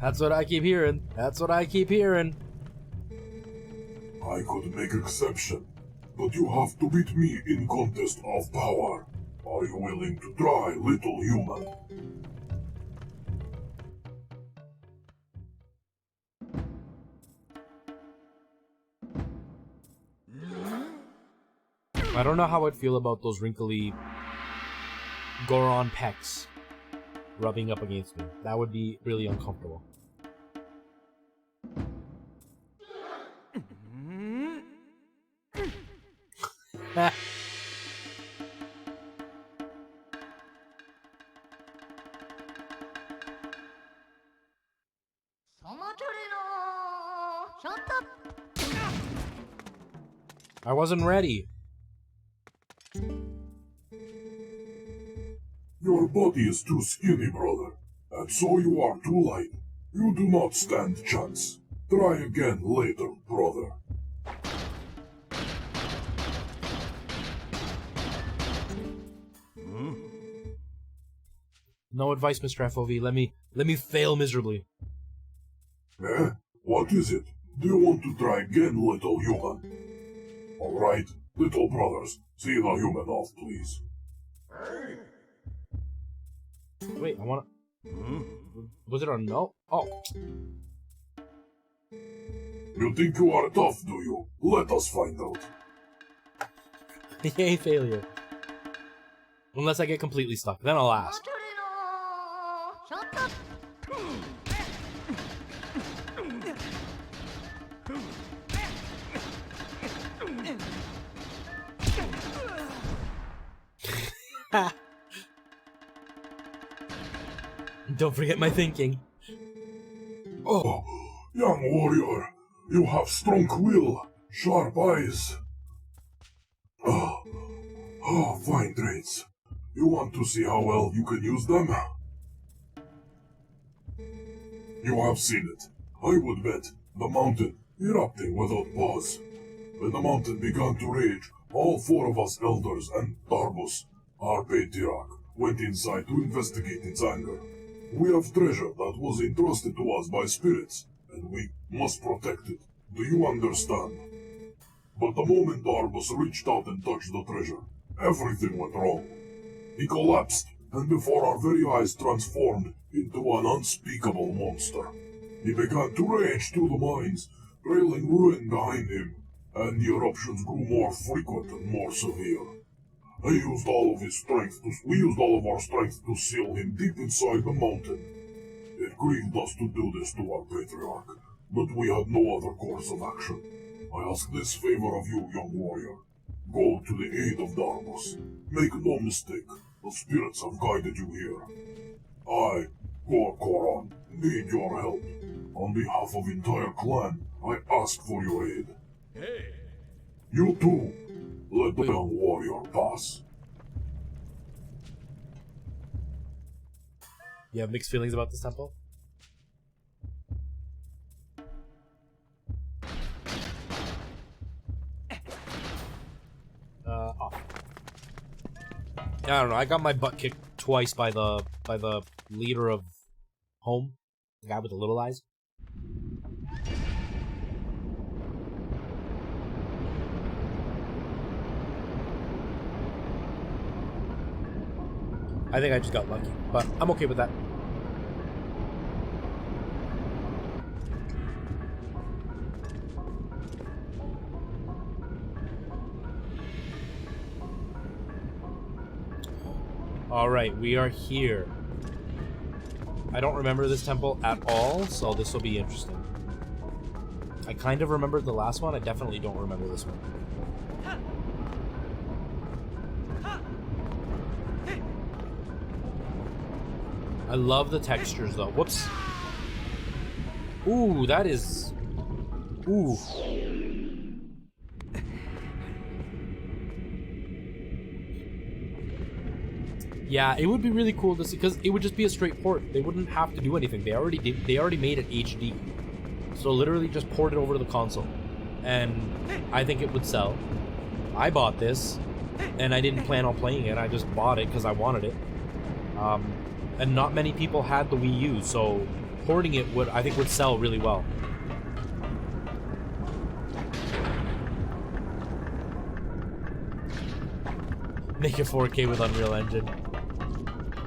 That's what I keep hearing. That's what I keep hearing. I could make exception, but you have to beat me in contest of power. Are you willing to try, little human? I don't know how I'd feel about those wrinkly Goron pecs rubbing up against me. That would be really uncomfortable. I wasn't ready. Your body is too skinny, brother, and so you are too light. You do not stand chance. Try again later, brother. No advice, Mr. FOV. Let me fail miserably. Eh? What is it? Do you want to try again, little human? Alright, little brothers, see the human off, please. Wait, I wanna... Was it a no? Oh. You think you are tough, do you? Let us find out. Yay, failure. Unless I get completely stuck, then I'll ask. Don't forget my thinking. Oh, young warrior, you have strong will, sharp eyes. Fine traits. You want to see how well you can use them? You have seen it. I would bet the mountain erupting without pause. When the mountain began to rage, all 4 of us elders and Darbus, our patriarch, went inside to investigate its anger. We have treasure that was entrusted to us by spirits, and we must protect it. Do you understand? But the moment Darbus reached out and touched the treasure, everything went wrong. He collapsed, and before our very eyes transformed into an unspeakable monster. He began to rage through the mines, trailing ruin behind him, and the eruptions grew more frequent and more severe. We used all of our strength to seal him deep inside the mountain. It grieved us to do this to our patriarch, but we had no other course of action. I ask this favor of you, young warrior. Go to the aid of Darbus. Make no mistake, the spirits have guided you here. I, Goron, need your help. On behalf of entire clan, I ask for your aid. Hey! You too. Let the young warrior pass. You have mixed feelings about this temple? Off. I don't know, I got my butt kicked twice by the leader of home. The guy with the little eyes. I think I just got lucky, but I'm okay with that. Alright, we are here. I don't remember this temple at all, so this will be interesting. I kind of remembered the last one, I definitely don't remember this one. I love the textures though. Whoops. Ooh, that is... Ooh. Yeah, it would be really cool to see, because it would just be a straight port. They wouldn't have to do anything. They already did. They already made it HD. So literally just port it over to the console. And I think it would sell. I bought this, and I didn't plan on playing it. I just bought it because I wanted it. And not many people had the Wii U, so porting it would, I think, would sell really well. Make it 4K with Unreal Engine.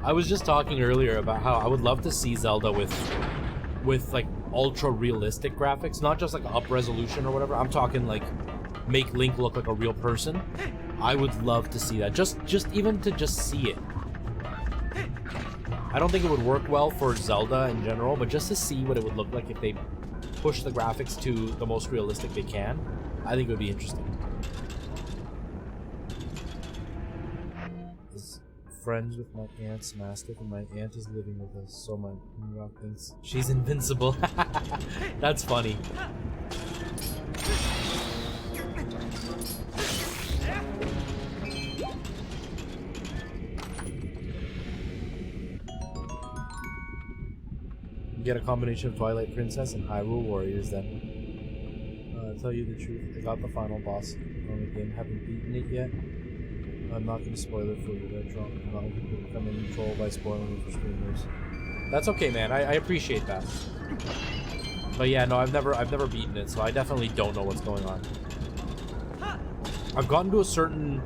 I was just talking earlier about how I would love to see Zelda with like ultra realistic graphics, not just like up resolution or whatever. I'm talking like make Link look like a real person. I would love to see that. Just even to just see it. I don't think it would work well for Zelda in general, but just to see what it would look like if they push the graphics to the most realistic they can, I think it would be interesting. Is friends with my aunt's mastiff, and my aunt is living with us, so my rock thinks she's invincible. That's funny. Get a combination of Twilight Princess and Hyrule Warriors then. I'll tell you the truth, I got the final boss on the game, haven't beaten it yet. I'm not going to spoil it for you, Retro. I'm not going to become in control by spoiling it for streamers. That's okay, man, I appreciate that. But yeah, no, I've never beaten it, so I definitely don't know what's going on. I've gotten to a certain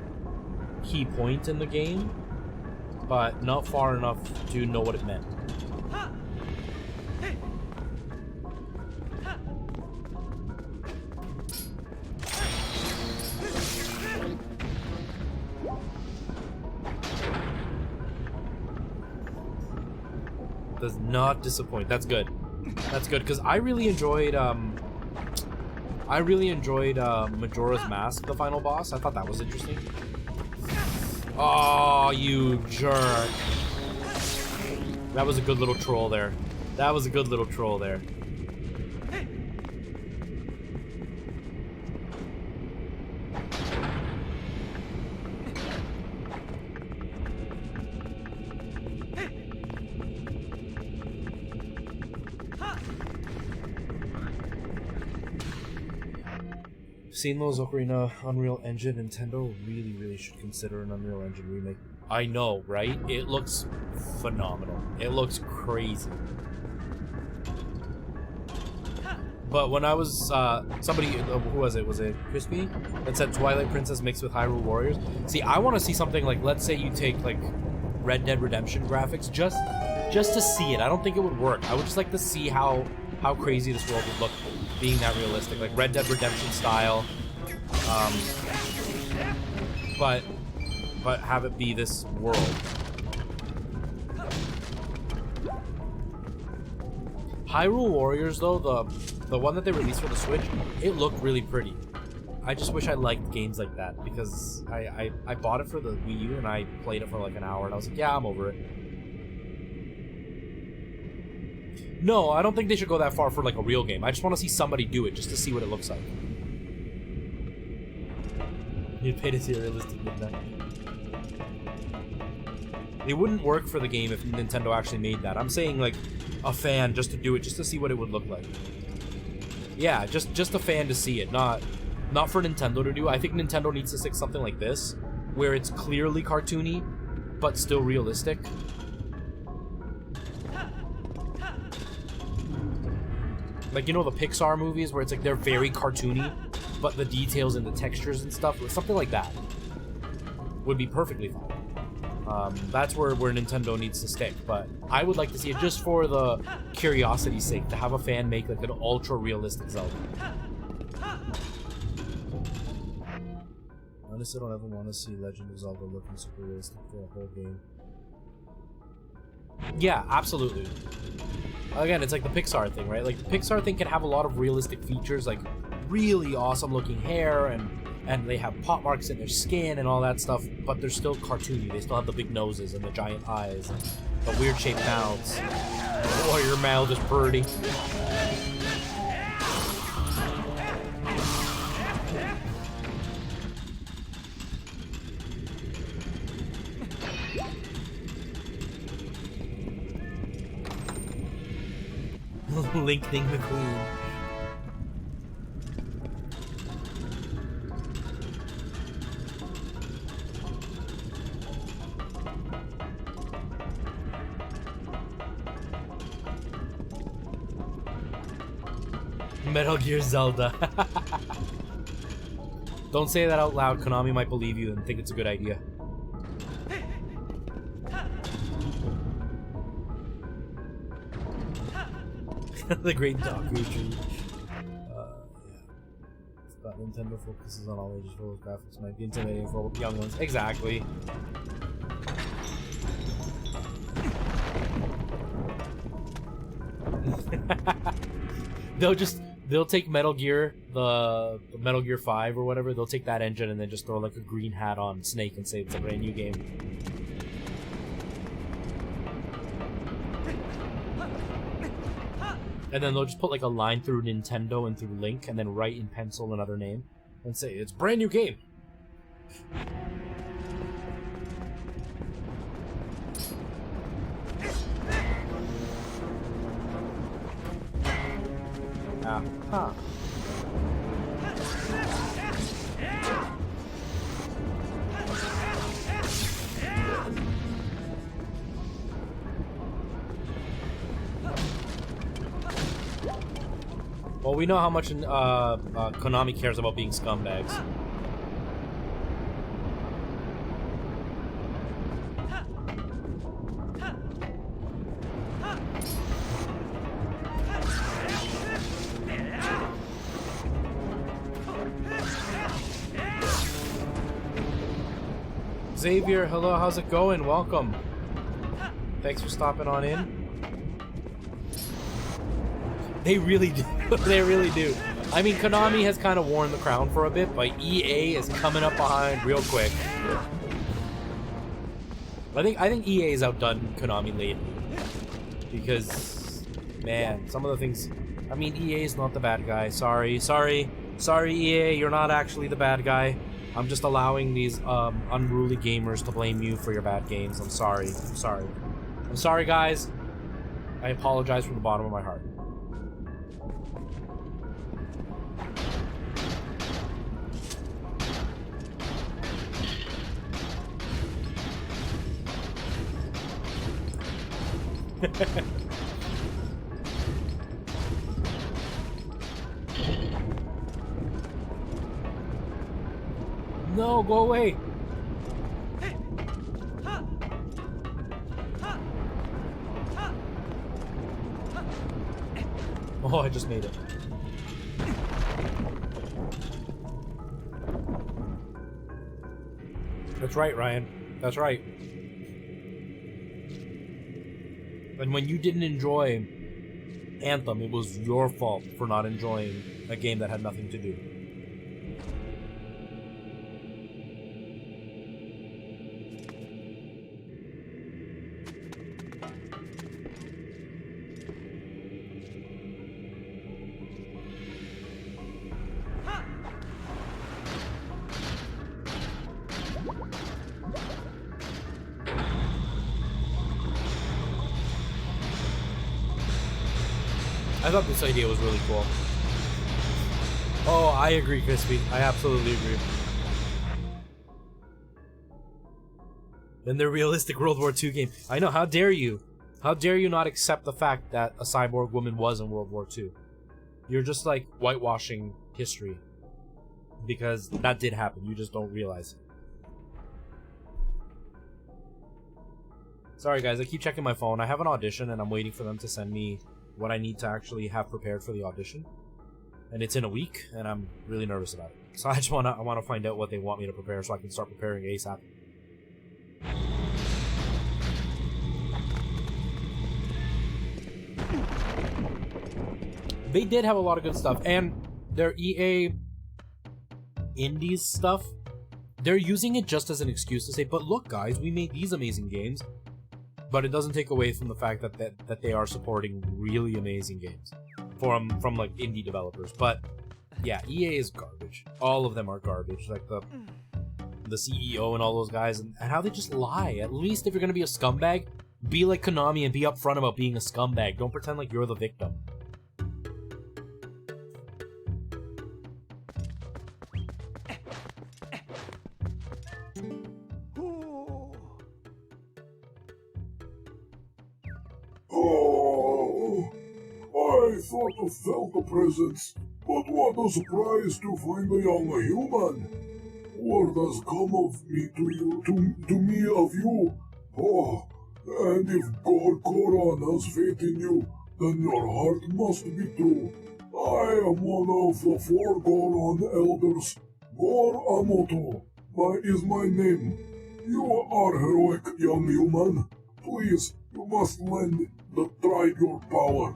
key point in the game, but not far enough to know what it meant. Does not disappoint. That's good. That's good, because I really enjoyed Majora's Mask, the final boss. I thought that was interesting. Oh, you jerk. That was a good little troll there. That was a good little troll there. Seen those Ocarina Unreal Engine? Nintendo really should consider an Unreal Engine remake. I know, right? It looks phenomenal. It looks crazy. But when I was, somebody, who was it? Was it Crispy? That said Twilight Princess mixed with Hyrule Warriors. See, I want to see something like, let's say you take, like, Red Dead Redemption graphics, just to see it. I don't think it would work. I would just like to see how crazy this world would look being that realistic. Like, Red Dead Redemption style. But have it be this world. Hyrule Warriors, though, the one that they released for the Switch, it looked really pretty. I just wish I liked games like that, because I bought it for the Wii U and I played it for like an hour and I was like, yeah, I'm over it. No, I don't think they should go that far for like a real game. I just want to see somebody do it, just to see what it looks like. You'd pay to see a realistic midnight. It wouldn't work for the game if Nintendo actually made that. I'm saying like a fan just to do it, just to see what it would look like. Yeah, just a fan to see it, not for Nintendo to do. I think Nintendo needs to stick something like this, where it's clearly cartoony, but still realistic. Like, you know the Pixar movies where it's like they're very cartoony, but the details and the textures and stuff, something like that would be perfectly fine. That's where Nintendo needs to stick, but I would like to see it just for the curiosity's sake, to have a fan make like an ultra-realistic Zelda. Honestly, I don't ever want to see Legend of Zelda looking super realistic for a whole game. Yeah, absolutely. Again, it's like the Pixar thing, right? Like, the Pixar thing can have a lot of realistic features, like really awesome looking hair, and they have pot marks in their skin and all that stuff, but they're still cartoony. They still have the big noses and the giant eyes and the weird shaped mouths. Oh, your mouth is pretty. Lightning McQueen. Metal Gear Zelda. Don't say that out loud. Konami might believe you and think it's a good idea. The Great Dog Tree. Yeah. But Nintendo focuses on all ages for graphics might be intimidating for young ones. Exactly. They'll take Metal Gear, the Metal Gear 5 or whatever, they'll take that engine and then just throw like a green hat on Snake and say it's a brand new game. And then they'll just put like a line through Nintendo and through Link and then write in pencil another name and say it's a brand new game. Huh. Well, we know how much Konami cares about being scumbags. Xavier, hello, how's it going? Welcome. Thanks for stopping on in. They really do. They really do. I mean, Konami has kind of worn the crown for a bit, but EA is coming up behind real quick. I think EA has outdone Konami lately. Because, man, some of the things... I mean, EA is not the bad guy. Sorry, EA, you're not actually the bad guy. I'm just allowing these unruly gamers to blame you for your bad games. I'm sorry, guys. I apologize from the bottom of my heart. No, go away. Oh, I just made it. That's right, Ryan. That's right. And when you didn't enjoy Anthem, it was your fault for not enjoying a game that had nothing to do. I thought this idea was really cool. Oh, I agree, Crispy. I absolutely agree. Then the realistic World War II game. I know, how dare you? How dare you not accept the fact that a cyborg woman was in World War II? You're just like whitewashing history. Because that did happen, you just don't realize it. Sorry guys, I keep checking my phone. I have an audition and I'm waiting for them to send me what I need to actually have prepared for the audition. And it's in a week, and I'm really nervous about it. So I wanna find out what they want me to prepare so I can start preparing ASAP. They did have a lot of good stuff, and their EA Indies stuff, they're using it just as an excuse to say, but look guys, we made these amazing games. But it doesn't take away from the fact that they are supporting really amazing games from like indie developers. But yeah, EA is garbage. All of them are garbage. Like the CEO and all those guys, and how they just lie. At least if you're gonna be a scumbag, be like Konami and be upfront about being a scumbag. Don't pretend like you're the victim. I thought of Zelda presents, but what a surprise to find a young human. Word has come of me to you, to me of you. Oh, and if Goron has faith in you, then your heart must be true. I am one of the 4 Goron elders. Gor Amoto is my name. You are heroic, young human. Please, you must lend the tribe your power.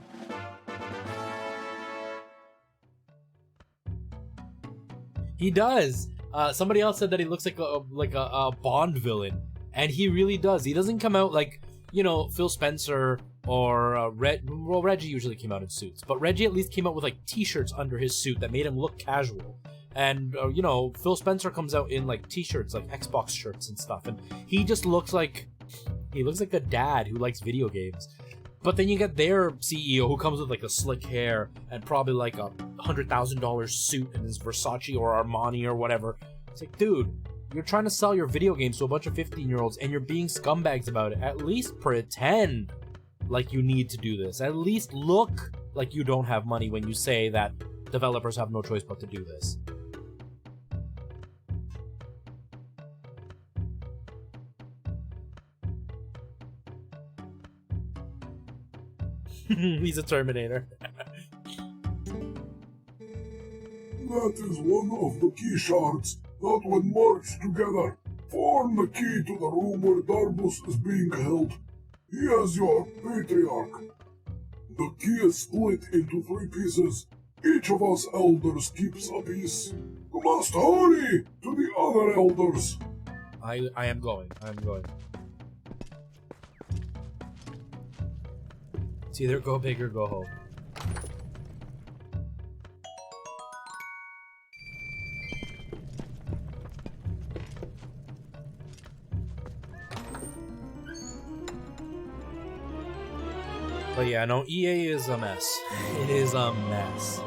He does. Somebody else said that he looks like a Bond villain, and he really does. He doesn't come out like, you know, Phil Spencer or Reggie usually came out in suits, but Reggie at least came out with like t-shirts under his suit that made him look casual. And you know, Phil Spencer comes out in like t-shirts, like Xbox shirts and stuff, and he just looks like a dad who likes video games. But then you get their CEO who comes with like a slick hair and probably like a $100,000 suit and is Versace or Armani or whatever. It's like, dude, you're trying to sell your video games to a bunch of 15-year-olds and you're being scumbags about it. At least pretend like you need to do this. At least look like you don't have money when you say that developers have no choice but to do this. He's a Terminator. That is one of the key shards that, when merged together, form the key to the room where Darbus is being held. He is your patriarch. The key is split into 3 pieces. Each of us elders keeps a piece. You must hurry to the other elders. I am going. It's either go big or go home. But yeah, no, EA is a mess. It is a mess.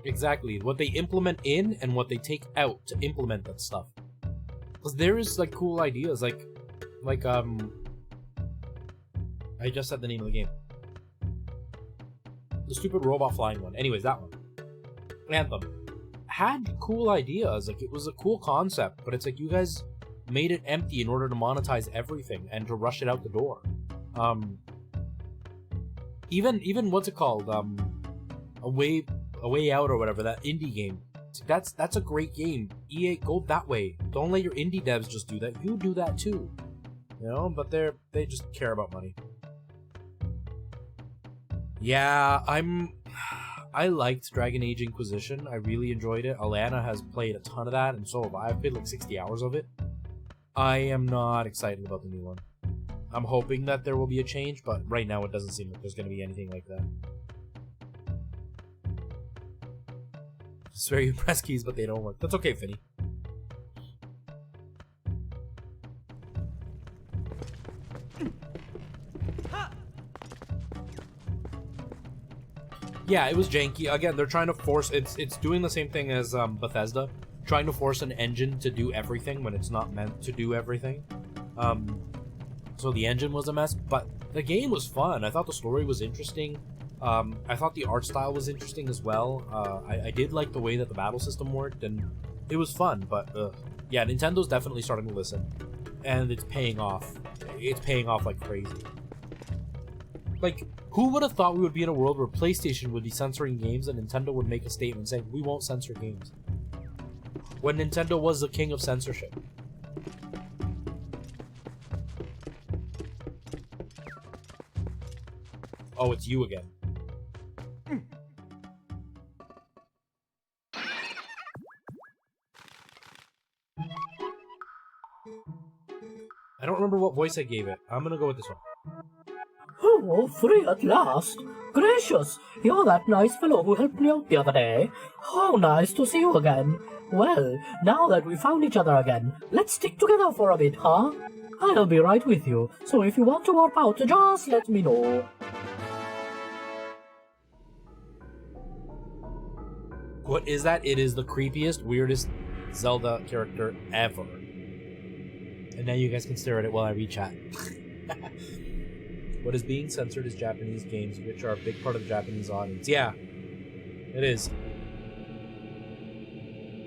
Exactly, what they implement in and what they take out to implement that stuff. Because there is like cool ideas, like I just said the name of the game. The stupid robot flying one. Anyways, that one. Anthem. Had cool ideas, like it was a cool concept, but it's like you guys made it empty in order to monetize everything and to rush it out the door. Even what's it called? A way out or whatever, that indie game. That's a great game. EA, go that way. Don't let your indie devs just do that. You do that too. You know, but they just care about money. Yeah, I liked Dragon Age Inquisition. I really enjoyed it. Alana has played a ton of that, and so have I. I've played like 60 hours of it. I am not excited about the new one. I'm hoping that there will be a change, but right now it doesn't seem like there's going to be anything like that. It's very press keys, but they don't work. That's okay, Finny. Yeah, it was janky. Again, they're trying to force... It's doing the same thing as Bethesda. Trying to force an engine to do everything when it's not meant to do everything. So the engine was a mess, but the game was fun. I thought the story was interesting. I thought the art style was interesting as well. I did like the way that the battle system worked, and it was fun, but yeah, Nintendo's definitely starting to listen. And it's paying off. It's paying off like crazy. Like, who would have thought we would be in a world where PlayStation would be censoring games and Nintendo would make a statement saying, we won't censor games? When Nintendo was the king of censorship. Oh, it's you again. I don't remember what voice I gave it. I'm gonna go with this one. Oh, free at last. Gracious, you're that nice fellow who helped me out the other day. How nice to see you again. Well, now that we found each other again, let's stick together for a bit, huh? I'll be right with you, so if you want to warp out, just let me know. What is that? It is the creepiest, weirdest Zelda character ever. And now you guys can stare at it while I read chat. What is being censored is Japanese games, which are a big part of the Japanese audience. Yeah, it is.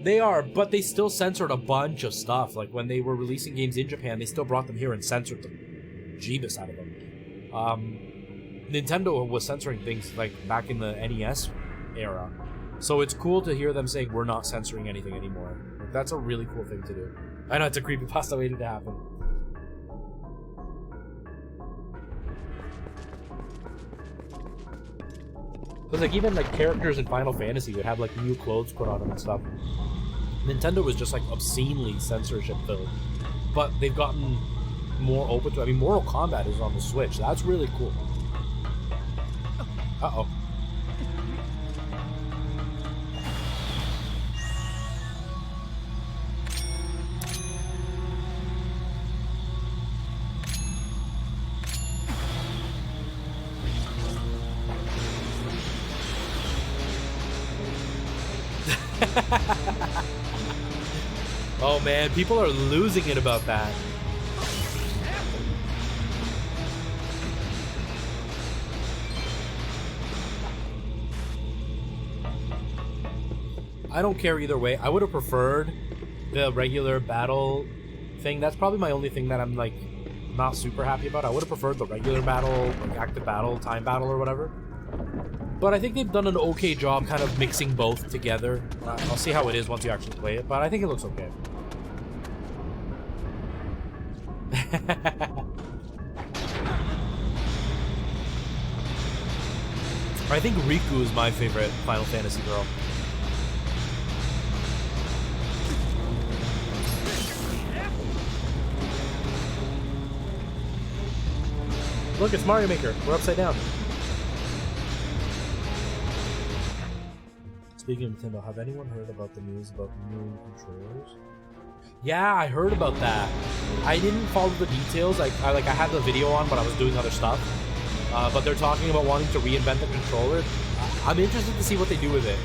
They are, but they still censored a bunch of stuff. Like, when they were releasing games in Japan, they still brought them here and censored the jeebus out of them. Nintendo was censoring things, like, back in the NES era. So it's cool to hear them saying, we're not censoring anything anymore. Like, that's a really cool thing to do. I know it's a creepypasta waiting to happen. Because, like, even, like, characters in Final Fantasy would have, like, new clothes put on them and stuff. Nintendo was just, like, obscenely censorship-filled. But they've gotten more open to... I mean, Mortal Kombat is on the Switch. That's really cool. Uh-oh. Oh man, people are losing it about that. I don't care either way. I would have preferred the regular battle thing. That's probably my only thing that I'm like not super happy about. I would have preferred the regular battle, like active battle, time battle, or whatever. But I think they've done an okay job kind of mixing both together. I'll see how it is once you actually play it, but I think it looks okay. I think Riku is my favorite Final Fantasy girl. Look, it's Mario Maker. We're upside down. Speaking of Nintendo, have anyone heard about the news about new controllers? Yeah, I heard about that. I didn't follow the details. I had the video on, but I was doing other stuff. But they're talking about wanting to reinvent the controller. I'm interested to see what they do with it.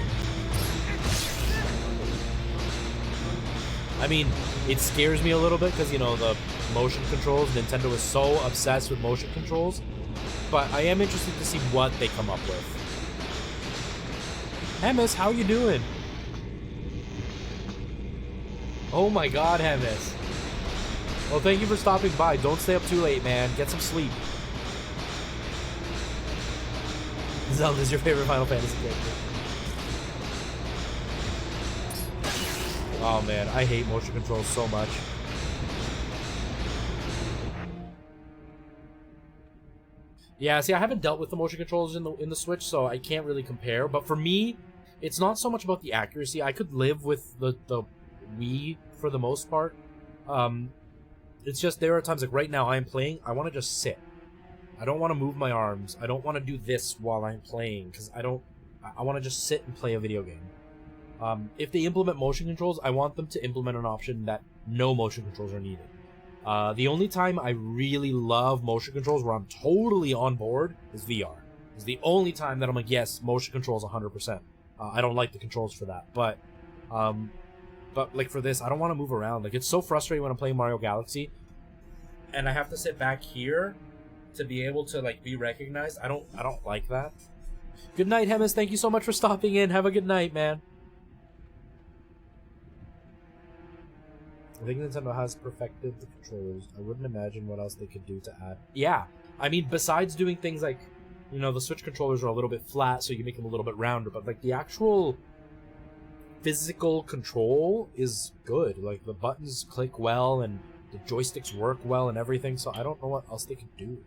I mean, it scares me a little bit because, you know, the motion controls. Nintendo is so obsessed with motion controls. But I am interested to see what they come up with. Hemis, how you doing? Oh my god, Hemis. Well, thank you for stopping by. Don't stay up too late, man. Get some sleep. Zelda's your favorite Final Fantasy character. Oh man, I hate motion controls so much. Yeah, see, I haven't dealt with the motion controls in the Switch, so I can't really compare. But for me, it's not so much about the accuracy. I could live with the Wii for the most part. It's just there are times like right now I am playing, I want to just sit. I don't want to move my arms. I don't want to do this while I'm playing because I want to just sit and play a video game. If they implement motion controls, I want them to implement an option that no motion controls are needed. The only time I really love motion controls where I'm totally on board is VR. It's the only time that I'm like, yes, motion controls 100%. I don't like the controls for that, but like for this, I don't want to move around. Like, it's so frustrating when I'm playing Mario Galaxy and I have to sit back here to be able to like be recognized. I don't like that. Good night, Hemis. Thank you so much for stopping in. Have a good night, man. I think Nintendo has perfected the controllers. I wouldn't imagine what else they could do to add. Yeah, I mean, besides doing things like, you know, the Switch controllers are a little bit flat, so you make them a little bit rounder, but like the actual physical control is good. Like the buttons click well and the joysticks work well and everything, so I don't know what else they could do.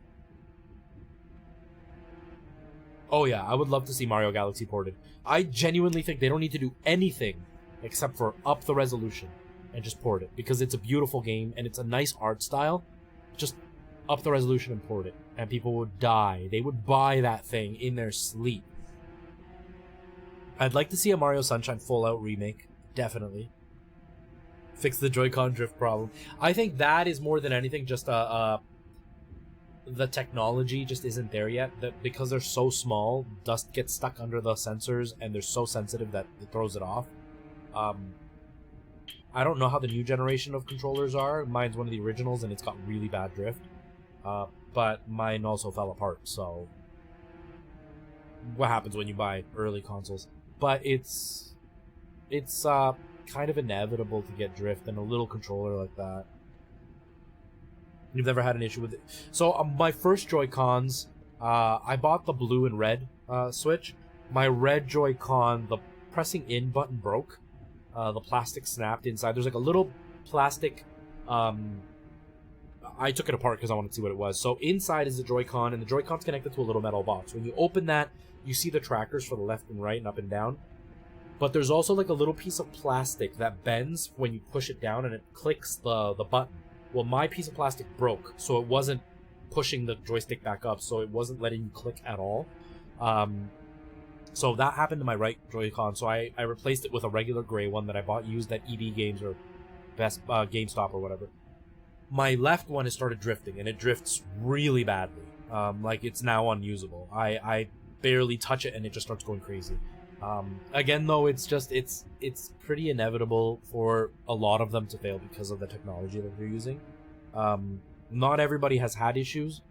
Oh yeah, I would love to see Mario Galaxy ported. I genuinely think they don't need to do anything except for up the resolution and just port it, because it's a beautiful game and it's a nice art style. Just up the resolution and port it, and people would die. They would buy that thing in their sleep. I'd like to see a Mario Sunshine full-out remake, definitely. Fix the Joy-Con drift problem. I think that is more than anything just the technology just isn't there yet. That because they're so small, dust gets stuck under the sensors, and they're so sensitive that it throws it off. I don't know how the new generation of controllers are. Mine's one of the originals, and it's got really bad drift. But mine also fell apart, so... what happens when you buy early consoles? But it's kind of inevitable to get drift in a little controller like that. You've never had an issue with it. So my first Joy-Cons, I bought the blue and red Switch. My red Joy-Con, the pressing in button broke. The plastic snapped inside. There's like a little plastic... I took it apart because I wanted to see what it was. So inside is the Joy-Con, and the Joy-Con's connected to a little metal box. When you open that, you see the trackers for the left and right and up and down. But there's also like a little piece of plastic that bends when you push it down, and it clicks the button. Well, my piece of plastic broke, so it wasn't pushing the joystick back up, so it wasn't letting you click at all. So that happened to my right Joy-Con, so I replaced it with a regular gray one that I bought used at EB Games or Best GameStop or whatever. My left one has started drifting, and it drifts really badly. Like, it's now unusable. I barely touch it, and it just starts going crazy. Again, though, it's pretty inevitable for a lot of them to fail because of the technology that they're using. Not everybody has had issues,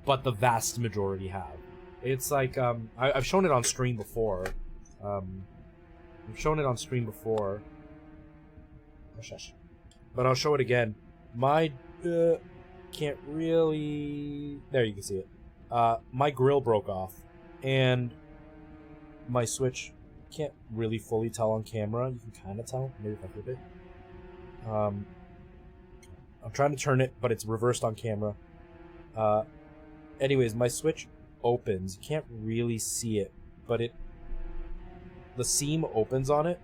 but the vast majority have. It's like, I've shown it on stream before. But I'll show it again. My, can't really... There, you can see it. My grill broke off, and my Switch can't really fully tell on camera. You can kind of tell, maybe if I flip it. I'm trying to turn it, but it's reversed on camera. Anyways, my Switch opens. You can't really see it, but the seam opens on it.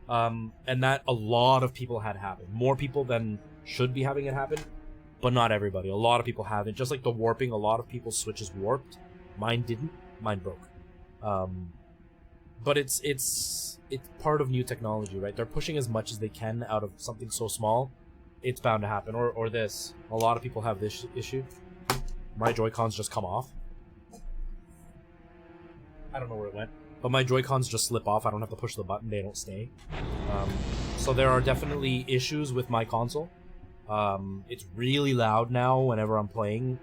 And that a lot of people had happen. More people than should be having it happen. but not everybody. A lot of people haven't. Just like the warping, a lot of people's switches warped. Mine didn't. Mine broke. But it's part of new technology, right? They're pushing as much as they can out of something so small. It's bound to happen. Or this. A lot of people have this issue. My Joy-Cons just come off. I don't know where it went. But my Joy-Cons just slip off. I don't have to push the button. They don't stay. So there are definitely issues with my console. It's really loud now whenever I'm playing.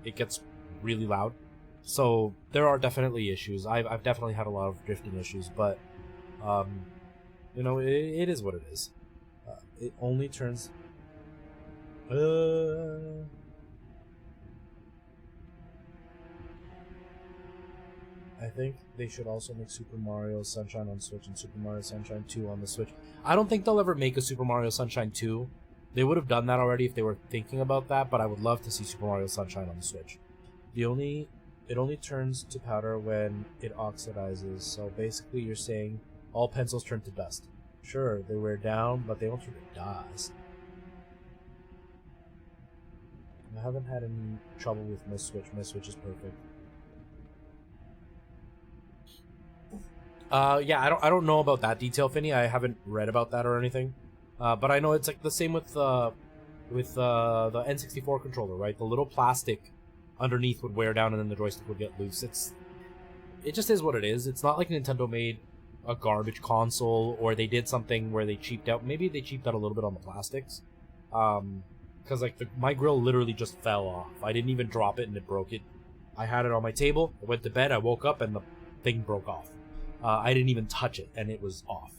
It gets really loud. So there are definitely issues. I've definitely had a lot of drifting issues, but you know, it is what it is. It only turns. I think they should also make Super Mario Sunshine on Switch and Super Mario Sunshine 2 on the Switch. I don't think they'll ever make a Super Mario Sunshine 2. They would have done that already if they were thinking about that, but I would love to see Super Mario Sunshine on the Switch. It only turns to powder when it oxidizes, so basically you're saying all pencils turn to dust. Sure, they wear down, but they don't turn to dust. I haven't had any trouble with my Switch. My Switch is perfect. Yeah, I don't know about that detail, Finny. I haven't read about that or anything. But I know it's like the same with the N64 controller, right? The little plastic underneath would wear down and then the joystick would get loose. It just is what it is. It's not like Nintendo made a garbage console or they did something where they cheaped out. Maybe they cheaped out a little bit on the plastics. Because like my grill literally just fell off. I didn't even drop it and it broke it. I had it on my table. I went to bed. I woke up and the thing broke off. I didn't even touch it and it was off.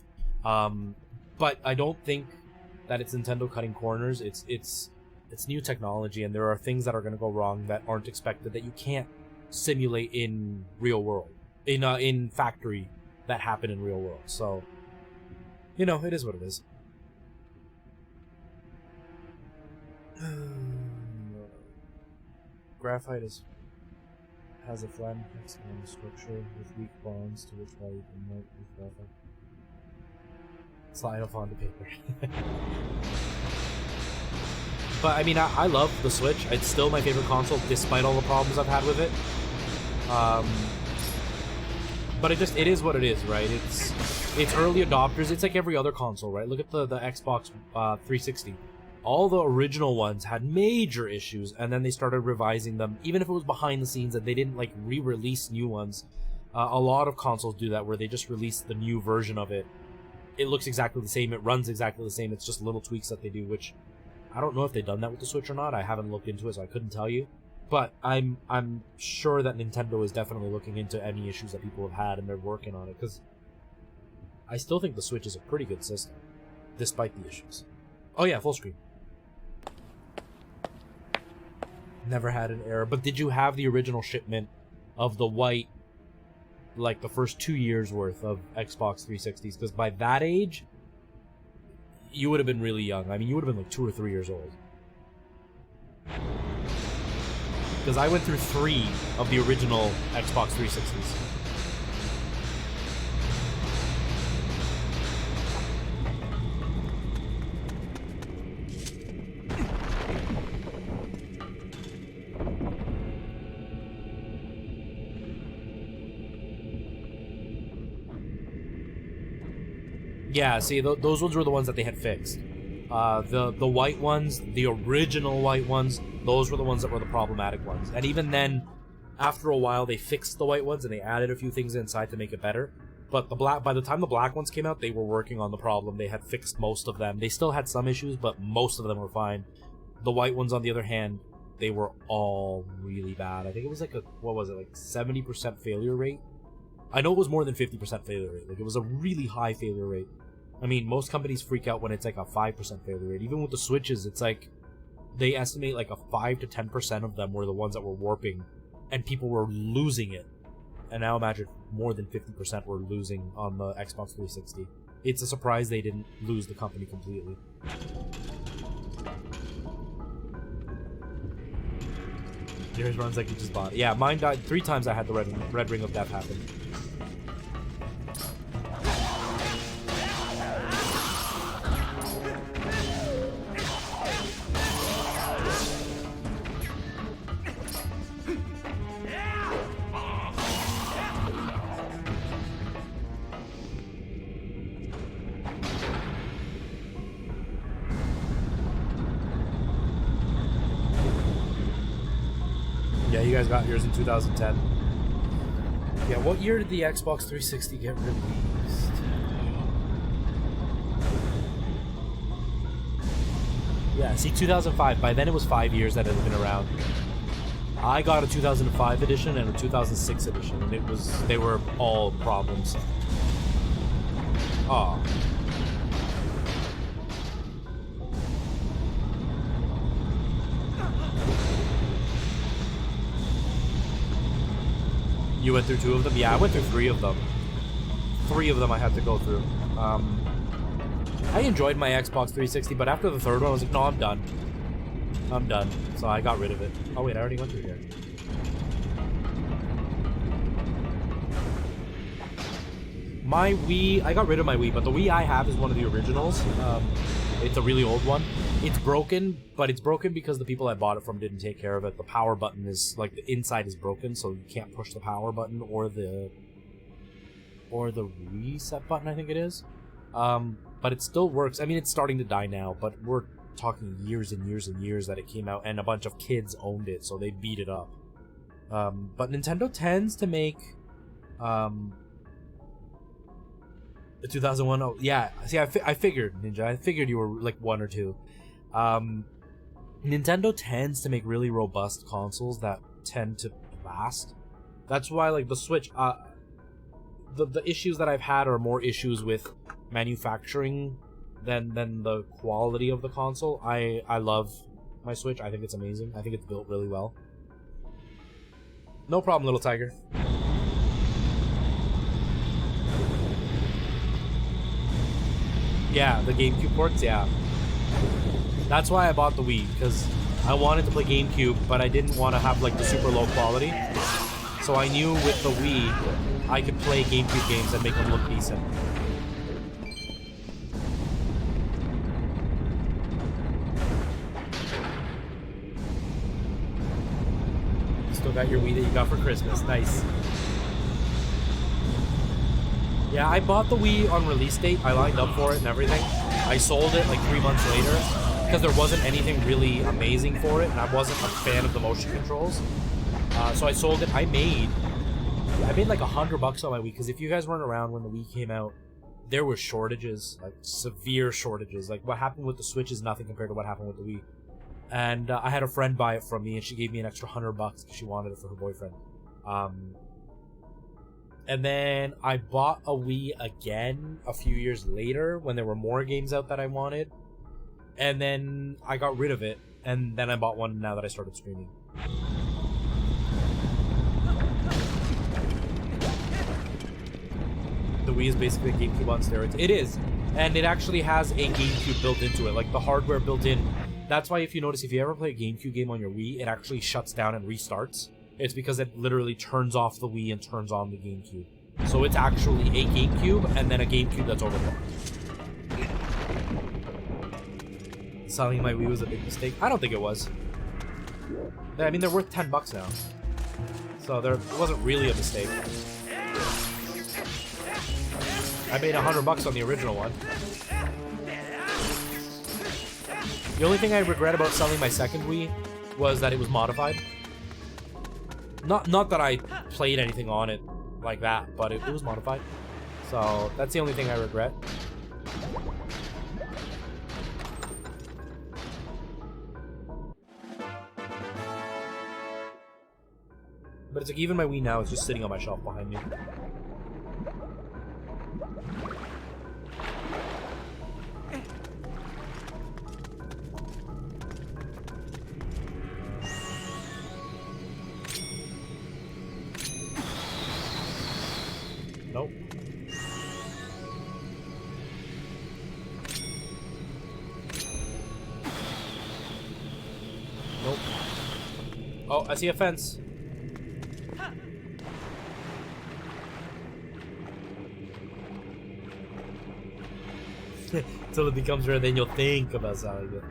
But I don't think that it's Nintendo cutting corners. It's new technology, and there are things that are going to go wrong that aren't expected, that you can't simulate in real world, in factory, that happen in real world. So, you know, it is what it is. Graphite has a flattened hexagon structure with weak bonds to which light and light with graphite. Slide off onto paper. But I mean, I love the Switch. It's still my favorite console, despite all the problems I've had with it. But it is what it is, right? It's early adopters. It's like every other console, right? Look at the Xbox 360. All the original ones had major issues, and then they started revising them, even if it was behind the scenes, and they didn't like re-release new ones. A lot of consoles do that, where they just release the new version of it. It looks exactly the same, it runs exactly the same, it's just little tweaks that they do, which I don't know if they've done that with the Switch or not. I haven't looked into it, so I couldn't tell you. But I'm sure that Nintendo is definitely looking into any issues that people have had, and they're working on it, because I still think the Switch is a pretty good system, despite the issues. Oh yeah, full screen. Never had an error. But did you have the original shipment of the white, like the first 2 years worth of Xbox 360s? Because by that age, you would have been really young. I mean, you would have been like 2 or 3 years old. Because I went through 3 of the original Xbox 360s. Yeah, see, those ones were the ones that they had fixed. The white ones, the original white ones, those were the ones that were the problematic ones. And even then, after a while, they fixed the white ones and they added a few things inside to make it better. But by the time the black ones came out, they were working on the problem. They had fixed most of them. They still had some issues, but most of them were fine. The white ones, on the other hand, they were all really bad. I think it was like what was it, like 70% failure rate? I know it was more than 50% failure rate. Like, it was a really high failure rate. I mean, most companies freak out when it's like a 5% failure rate. Even with the Switches, it's like, they estimate like a 5 to 10% of them were the ones that were warping, and people were losing it. And now imagine more than 50% were losing on the Xbox 360. It's a surprise they didn't lose the company completely. Yours runs like you just bought it. Yeah, mine died 3 times. I had the red ring of death happen. you guys got yours in 2010. Yeah, what year did the Xbox 360 get released? Yeah, see, 2005. By then it was 5 years that it had been around. I got a 2005 edition and a 2006 edition, and they were all problems. Aw. You went through 2 of them? Yeah, I went through 3 of them. 3 of them I had to go through. I enjoyed my Xbox 360, but after the 3rd one, I was like, no, I'm done. I'm done. So I got rid of it. Oh wait, I already went through here. My Wii, I got rid of my Wii, but the Wii I have is one of the originals. It's a really old one. It's broken, but it's broken because the people I bought it from didn't take care of it. The power button is, like, the inside is broken, so you can't push the power button or the reset button, I think it is. But it still works. I mean, it's starting to die now, but we're talking years and years and years that it came out, and a bunch of kids owned it, so they beat it up. But Nintendo tends to make, the 2001, oh, yeah, see, I figured, Ninja, I figured you were, like, 1 or 2. Nintendo tends to make really robust consoles that tend to last. That's why, like, the Switch, the issues that I've had are more issues with manufacturing than the quality of the console. I love my Switch. I think it's amazing. I think it's built really well. No problem, little tiger. Yeah, the GameCube ports, yeah. That's why I bought the Wii, because I wanted to play GameCube, but I didn't want to have, like, the super low quality. So I knew with the Wii, I could play GameCube games and make them look decent. You still got your Wii that you got for Christmas. Nice. Yeah, I bought the Wii on release date. I lined up for it and everything. I sold it like 3 months later because there wasn't anything really amazing for it, and I wasn't a fan of the motion controls. So I sold it. I made like $100 on my Wii, because if you guys weren't around when the Wii came out, there were shortages, like severe shortages. Like what happened with the Switch is nothing compared to what happened with the Wii. And I had a friend buy it from me, and she gave me an extra $100 because she wanted it for her boyfriend. And then I bought a Wii again a few years later when there were more games out that I wanted. And then I got rid of it, and then I bought one now that I started streaming. The Wii is basically a GameCube on steroids. It is, and it actually has a GameCube built into it, like the hardware built in. That's why if you notice, if you ever play a GameCube game on your Wii, it actually shuts down and restarts. It's because it literally turns off the Wii and turns on the GameCube. So it's actually a GameCube and then a GameCube that's overclocked. Selling my Wii was a big mistake. I don't think it was. I mean, they're worth $10 now. So it wasn't really a mistake. I made $100 on the original one. The only thing I regret about selling my second Wii was that it was modified. Not that I played anything on it like that, but it was modified. So that's the only thing I regret. But it's like even my Wii now is just sitting on my shelf behind me. Nope. Nope. Oh, I see a fence. Until it becomes rare, then you'll think about selling it.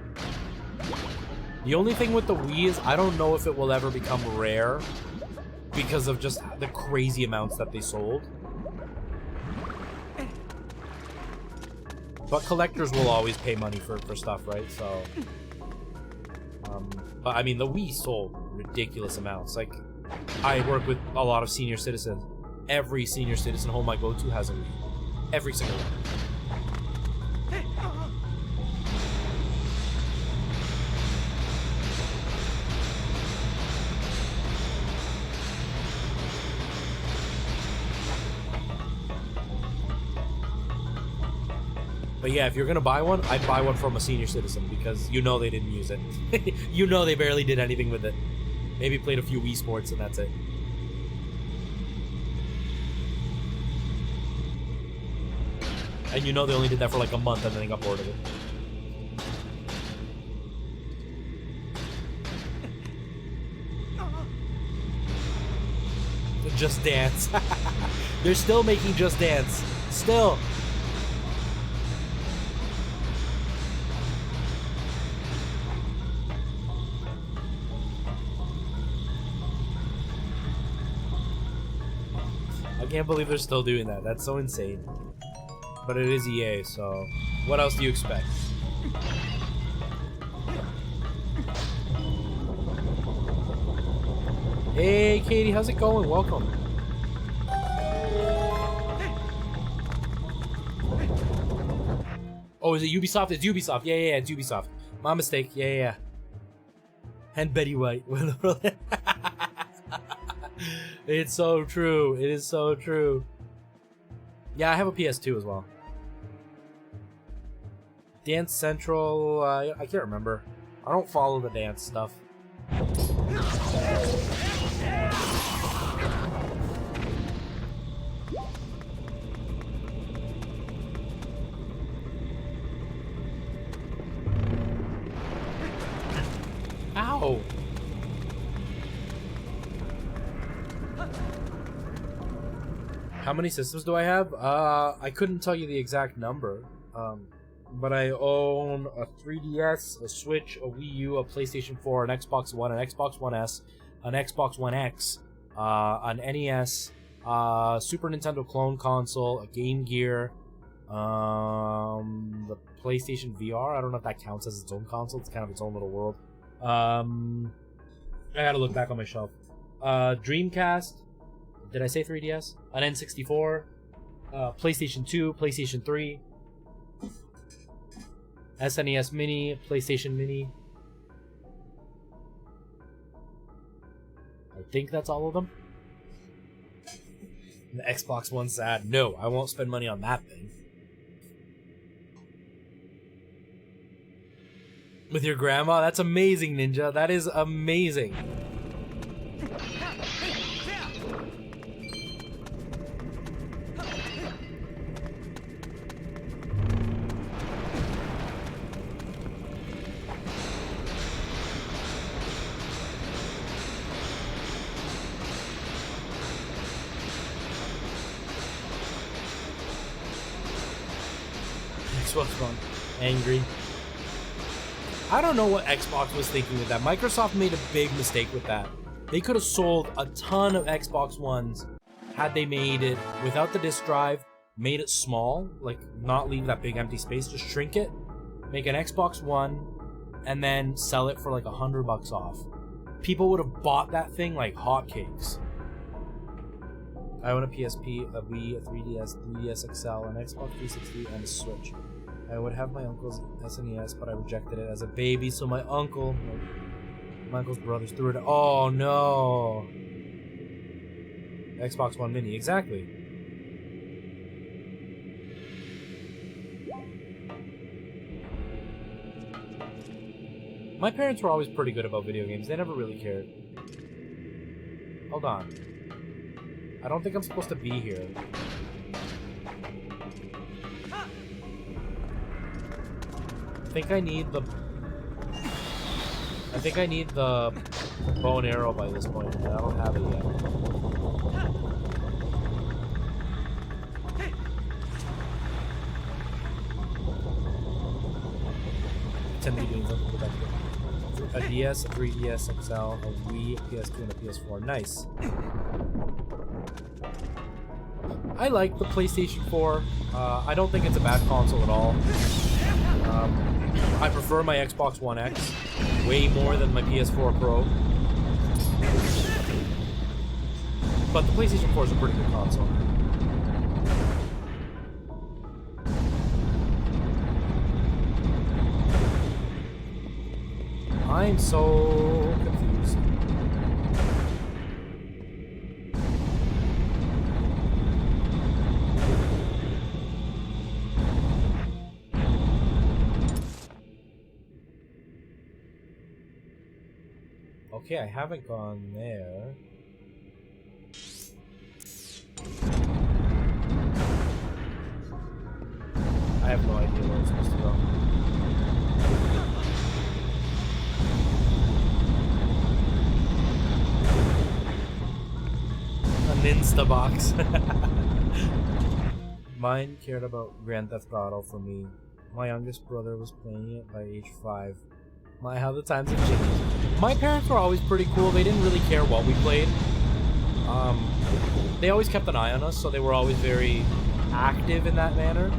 The only thing with the Wii is I don't know if it will ever become rare because of just the crazy amounts that they sold. But collectors will always pay money for stuff, right? So, but I mean, the Wii sold ridiculous amounts. Like, I work with a lot of senior citizens. Every senior citizen home I go to has a Wii. Every single one. But yeah, if you're gonna buy one, I'd buy one from a senior citizen because you know they didn't use it. You know they barely did anything with it. Maybe played a few Wii Sports and that's it. And you know they only did that for like a month and then they got bored of it. Just Dance. They're still making Just Dance. Still. I can't believe they're still doing that. That's so insane. But it is EA, so what else do you expect? Hey, Katie, how's it going? Welcome. Oh, is it Ubisoft? It's Ubisoft. Yeah, it's Ubisoft. My mistake. Yeah. And Betty White. It's so true. It is so true. Yeah, I have a PS2 as well. Dance Central, I can't remember. I don't follow the dance stuff. Ow! How many systems do I have? I couldn't tell you the exact number. But I own a 3DS, a Switch, a Wii U, a PlayStation 4, an Xbox One, an Xbox One S, an Xbox One X, an NES, Super Nintendo clone console, a Game Gear, the PlayStation VR. I don't know if that counts as its own console. It's kind of its own little world. I gotta look back on my shelf. Dreamcast. Did I say 3DS? An N64, PlayStation 2, PlayStation 3, SNES Mini, PlayStation Mini. I think that's all of them. The Xbox One's sad. No, I won't spend money on that thing. With your grandma? That's amazing, Ninja. That is amazing. Xbox One. Angry. I don't know what Xbox was thinking with that. Microsoft made a big mistake with that. They could have sold a ton of Xbox Ones had they made it without the disc drive, made it small, like not leave that big empty space, just shrink it, make an Xbox One, and then sell it for like $100 off. People would have bought that thing like hotcakes. I own a PSP, a Wii, a 3DS, 3DS XL, an Xbox 360, and a Switch. I would have my uncle's SNES, but I rejected it as a baby, so my uncle's brothers threw it. Oh no! Xbox One Mini, exactly. My parents were always pretty good about video games. They never really cared. Hold on. I don't think I'm supposed to be here. I think I need the bow and arrow by this point, and I don't have it yet. Pretend to be doing something productive. A DS, a 3DS XL, a Wii, a PS2, and a PS4. Nice. I like the PlayStation 4. I don't think it's a bad console at all. I prefer my Xbox One X way more than my PS4 Pro. But the PlayStation 4 is a pretty good console. I'm so confused. Okay, I haven't gone there. I have no idea where I'm supposed to go. An Instabox. Mine cared about Grand Theft Auto for me. My youngest brother was playing it by age 5. How the times have changed. My parents were always pretty cool. They didn't really care what we played. They always kept an eye on us, so they were always very active in that manner.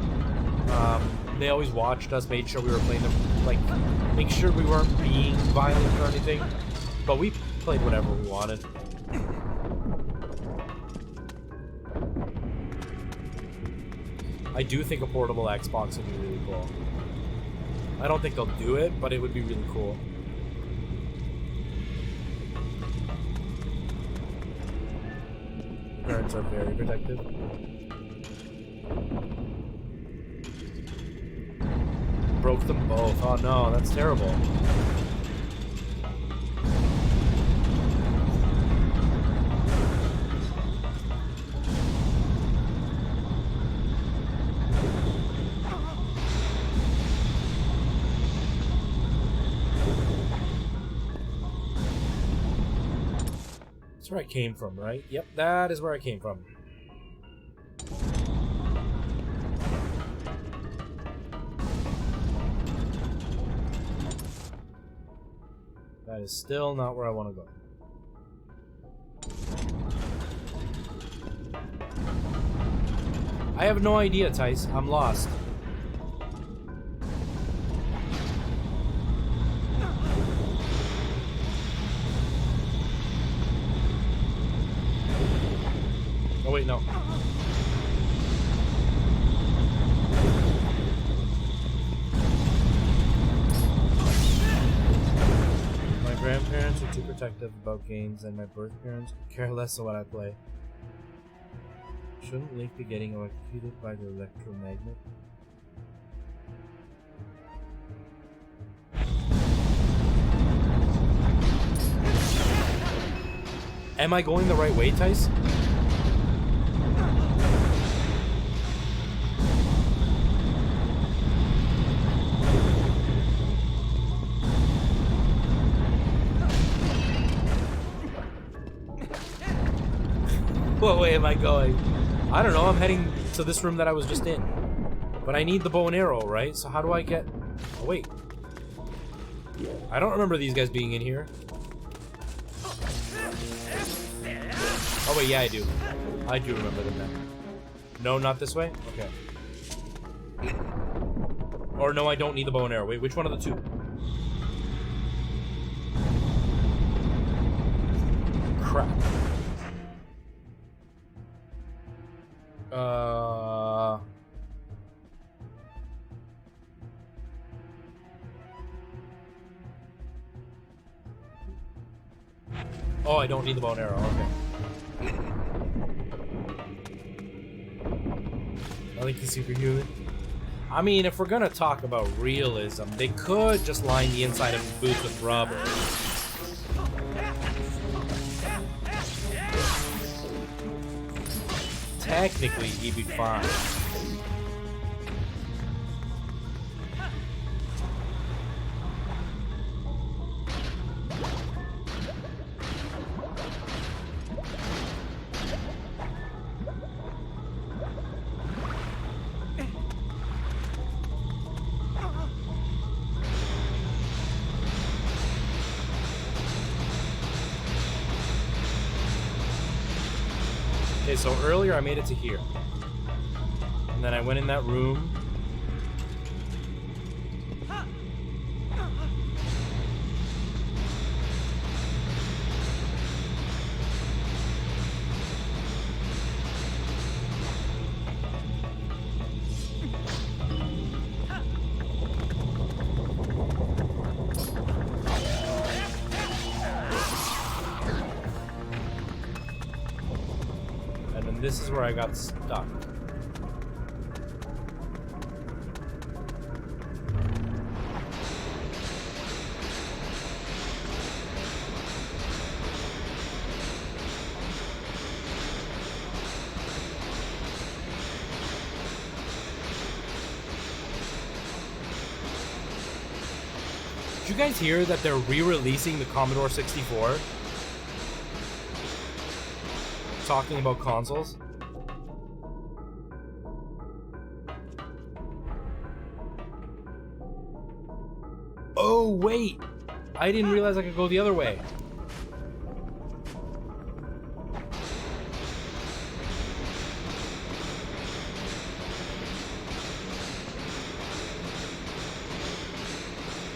They always watched us, made sure we were playing them, like, make sure we weren't being violent or anything. But we played whatever we wanted. I do think a portable Xbox would be really cool. I don't think they'll do it, but it would be really cool. Parents are very protective. Broke them both. Oh no, that's terrible. That's where I came from, right? Yep, that is where I came from. That is still not where I want to go. I have no idea, Tice. I'm lost. Oh wait, no. My grandparents are too protective about games, and my birth parents care less of what I play. Shouldn't Link be getting electrocuted by the electromagnet? Am I going the right way, Tice? What way am I going? I don't know, I'm heading to this room that I was just in. But I need the bow and arrow, right? So how do I get... Oh, wait. I don't remember these guys being in here. Oh, wait, yeah, I do. I do remember them now. No, not this way? Okay. Or no, I don't need the bow and arrow. Wait, which one of the two? Crap. Oh, I don't need the bow and arrow, okay. I think he's superhuman. I mean, if we're gonna talk about realism, they could just line the inside of his boots with rubber. Technically, he'd be fine. Okay, so earlier I made it to here. And then I went in that room. this is where I got stuck. Did you guys hear that they're re-releasing the Commodore 64? Talking about consoles? Oh, wait! I didn't realize I could go the other way.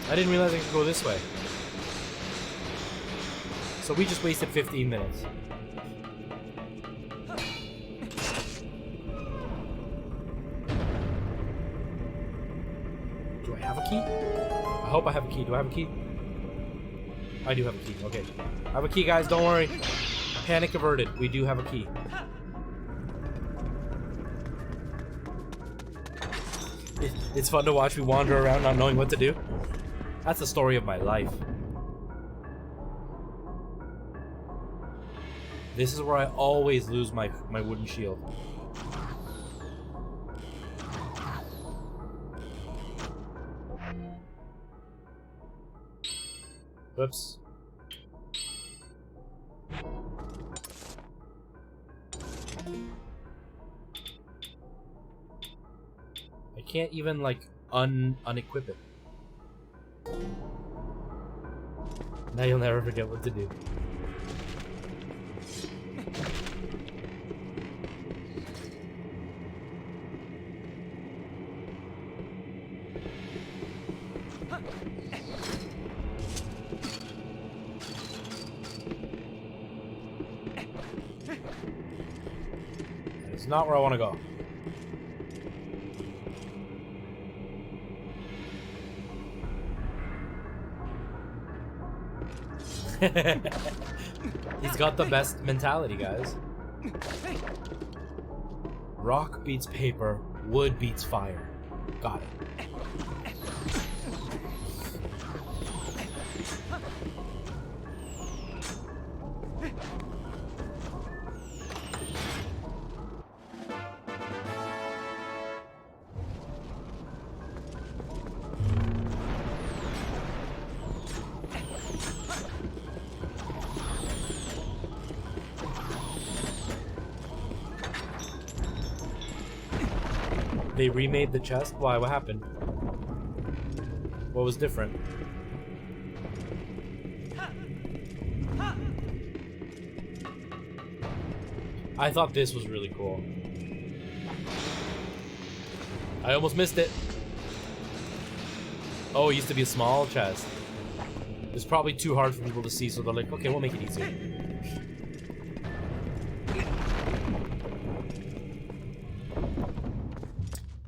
I didn't realize I could go this way. So we just wasted 15 minutes. Do I have a key? I hope I have a key. Do I have a key? I do have a key. Okay. I have a key, guys. Don't worry. Panic averted. We do have a key. It's fun to watch me wander around not knowing what to do. That's the story of my life. This is where I always lose my wooden shield. Whoops. I can't even like unequip it. Now you'll never forget what to do. It's not where I want to go. He's got the best mentality, guys. Rock beats paper, wood beats fire. Got it. They remade the chest? Why? What happened? What was different? I thought this was really cool. I almost missed it. Oh, it used to be a small chest. It's probably too hard for people to see, so they're like, okay, we'll make it easier.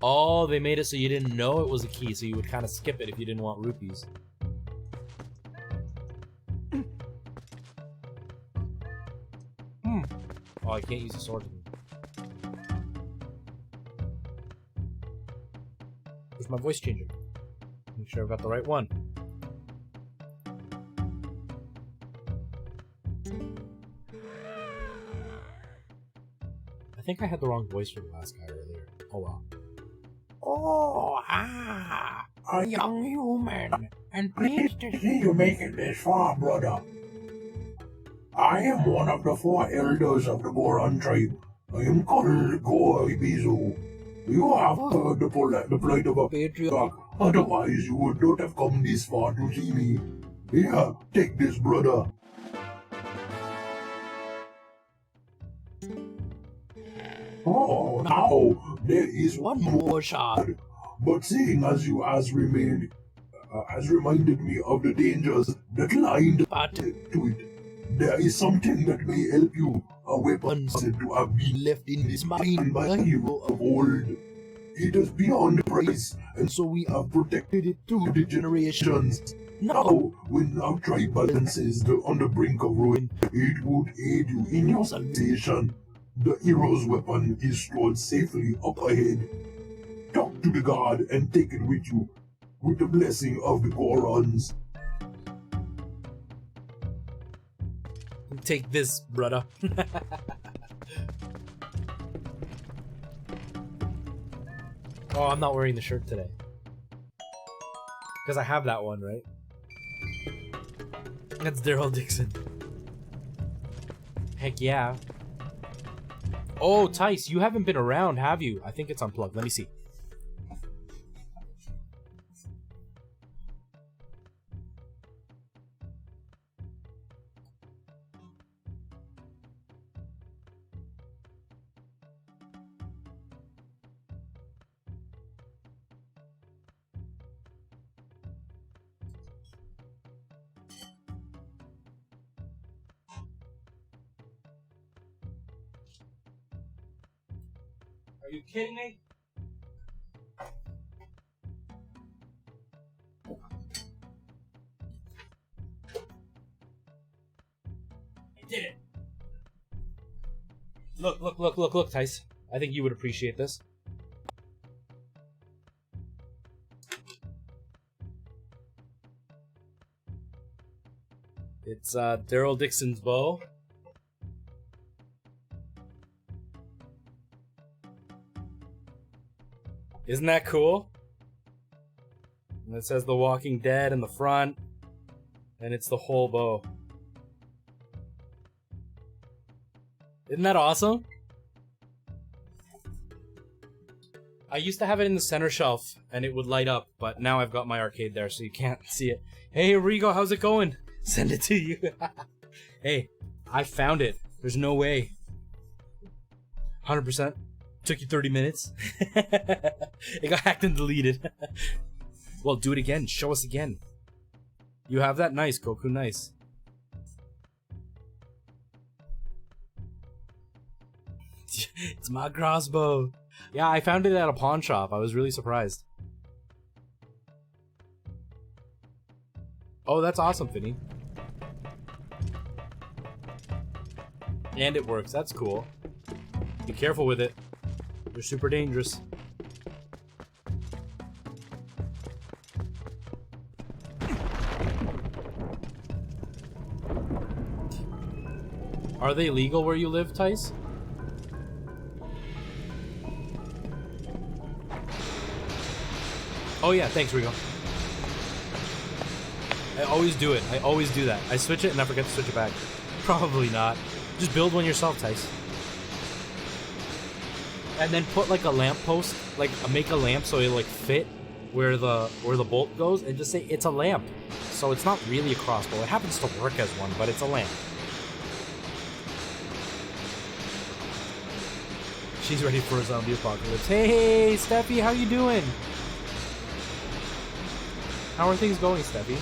Oh, they made it so you didn't know it was a key, so you would kind of skip it if you didn't want rupees. Oh, I can't use the sword. Where's my voice changer? Make sure I've got the right one. I think I had the wrong voice for the last guy earlier. Oh well. Oh, a young human, and pleased to see you make it this far, brother. I am one of the 4 elders of the Goron tribe. I am called Goibizu. You have heard the plight of a patriarch, otherwise you would not have come this far to see me. Here, take this, brother. Oh, now, there is one more shard. But seeing as you has reminded me of the dangers that lie in the path to it, there is something that may help you. A weapon said to have been left in this mine by a hero of old. It is beyond price, and so we have protected it through the generations. Now, when our tribe balances on the brink of ruin, it would aid you in your salvation. The hero's weapon is stored safely up ahead. Talk to the god and take it with you, with the blessing of the Gorons. Take this, brother. Oh, I'm not wearing the shirt today. Because I have that one, right? That's Daryl Dixon. Heck yeah. Oh, Tice, you haven't been around, have you? I think it's unplugged. Let me see. Are you kidding me? I did it. Look, Tice. I think you would appreciate this. It's Daryl Dixon's bow. Isn't that cool? And it says The Walking Dead in the front, and it's the whole bow. Isn't that awesome? I used to have it in the center shelf, and it would light up, but now I've got my arcade there, so you can't see it. Hey, Rigo, how's it going? Send it to you. Hey, I found it. There's no way. 100%. Took you 30 minutes. It got hacked and deleted. Well, do it again. Show us again. You have that? Nice, Goku. Nice. It's my crossbow. Yeah, I found it at a pawn shop. I was really surprised. Oh, that's awesome, Finny. And it works. That's cool. Be careful with it. They're super dangerous. Are they legal where you live, Tice? Oh yeah, thanks, Rigo. I always do it. I always do that. I switch it and I forget to switch it back. Probably not. Just build one yourself, Tice. And then put like a lamp post, like make a lamp so it'll like fit where the bolt goes, and just say it's a lamp. So it's not really a crossbow. It happens to work as one, but it's a lamp. She's ready for a zombie apocalypse. Hey, Steffi, how you doing? How are things going, Steffi?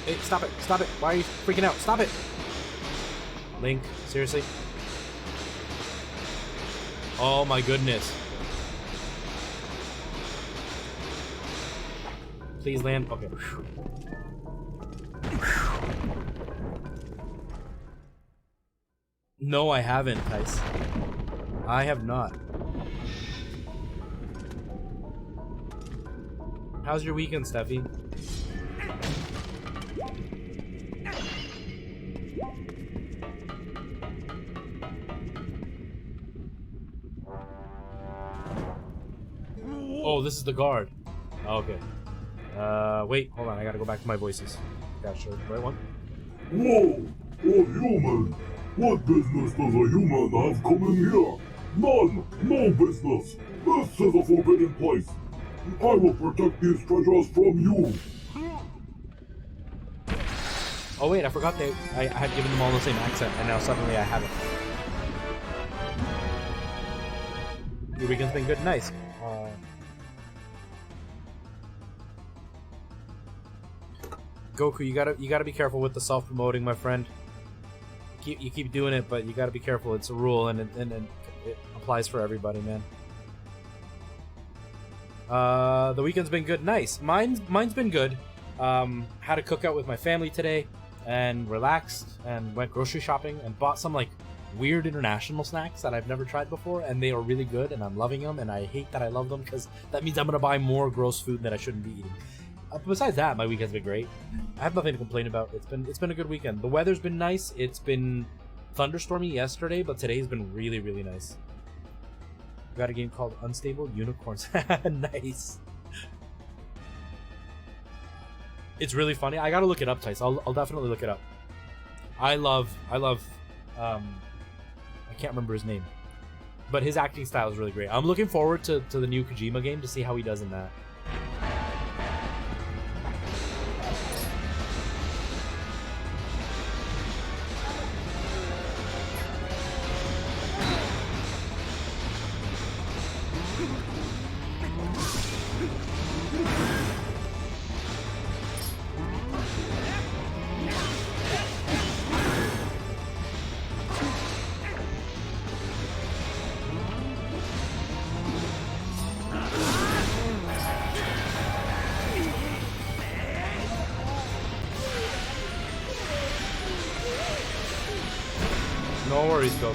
Hey, stop it. Stop it. Why are you freaking out? Stop it. Link, seriously? Oh my goodness. Please land. Okay. No, I haven't, Tice. I have not. How's your weekend, Steffi? Oh, this is the guard. Okay. Wait, hold on. I gotta go back to my voices. Yeah, sure. Right one? Whoa! Oh, human! What business does a human have coming here? None! No business! This is a forbidden place! I will protect these treasures from you! Oh wait, I forgot that I had given them all the same accent, and now suddenly I haven't. Your weekend's been good? Nice. Goku, you gotta be careful with the self-promoting, my friend. You keep doing it, but you gotta be careful. It's a rule, and it applies for everybody, man. The weekend's been good. Nice. Mine's been good. Had a cookout with my family today and relaxed and went grocery shopping and bought some like weird international snacks that I've never tried before, and they are really good and I'm loving them, and I hate that I love them because that means I'm gonna buy more gross food that I shouldn't be eating. Besides that, my weekend's been great. I have nothing to complain about. It's been a good weekend. The weather's been nice. It's been thunderstormy yesterday, but today's been really, really nice. Got a game called Unstable Unicorns. Nice. It's really funny. I gotta look it up, Tice. I'll definitely look it up. I love I can't remember his name, but his acting style is really great. I'm looking forward to the new Kojima game to see how he does in that. No worries, Goku.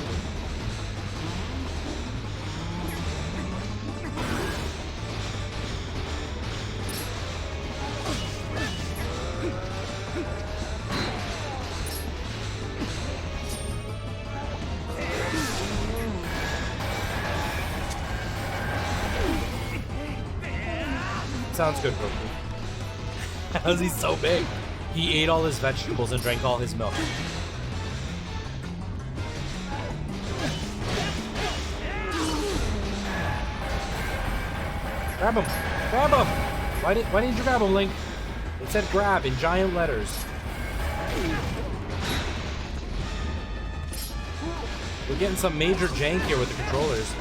Sounds good, Goku. How's he so big? He ate all his vegetables and drank all his milk. Grab him! Grab him! Why didn't you grab him, Link? It said grab in giant letters. We're getting some major jank here with the controllers.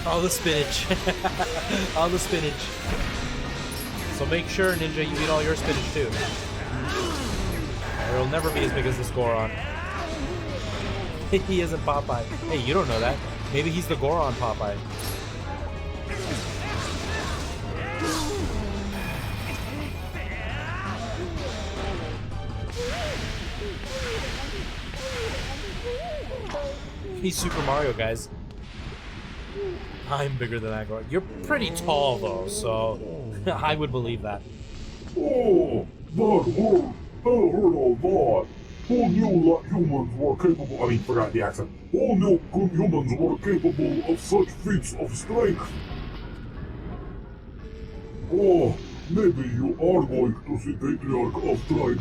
All the spinach. All the spinach. So make sure, Ninja, you eat all your spinach too. Or it'll never be as big as the Goron. He isn't Popeye. Hey, you don't know that. Maybe he's the Goron Popeye. He's Super Mario, guys. I'm bigger than that Goron. You're pretty tall, though, so I would believe that. Oh, that hurt. That hurt a lot. Who knew that humans were capable— forgot the accent. Who knew humans were capable of such feats of strength? Oh, maybe you are going to see Patriarch of Twilight.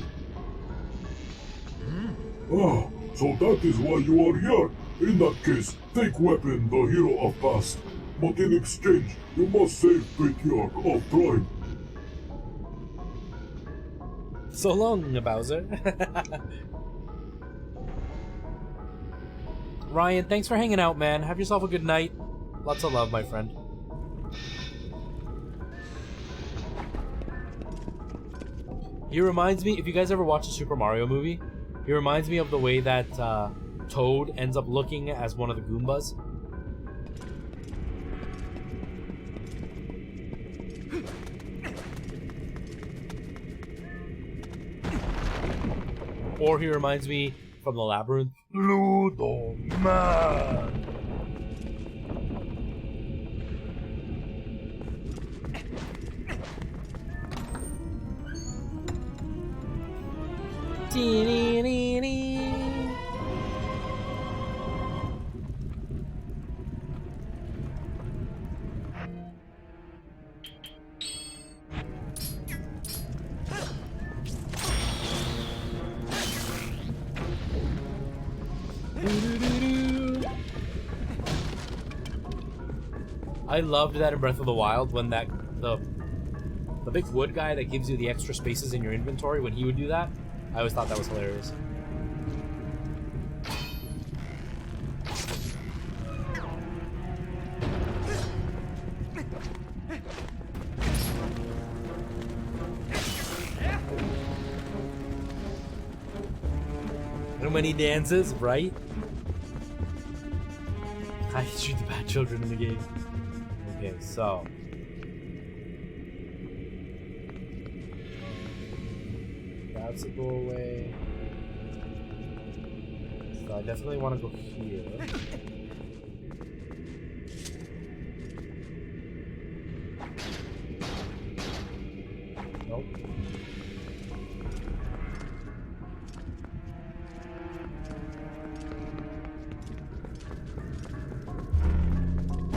Ah, so that is why you are here. In that case, take Weapon, the hero of past. But in exchange, you must save Patriarch of Twilight. So long, Bowser. Ryan, thanks for hanging out, man. Have yourself a good night. Lots of love, my friend. He reminds me, if you guys ever watch a Super Mario movie, he reminds me of the way that Toad ends up looking as one of the Goombas. Or he reminds me from the Labyrinth. Ludo Man. I loved that in Breath of the Wild when the big wood guy that gives you the extra spaces in your inventory, when he would do that. I always thought that was hilarious. And when he dances, right? I shoot the bad children in the game. Okay, so. That's a doorway. So I definitely want to go here. Nope.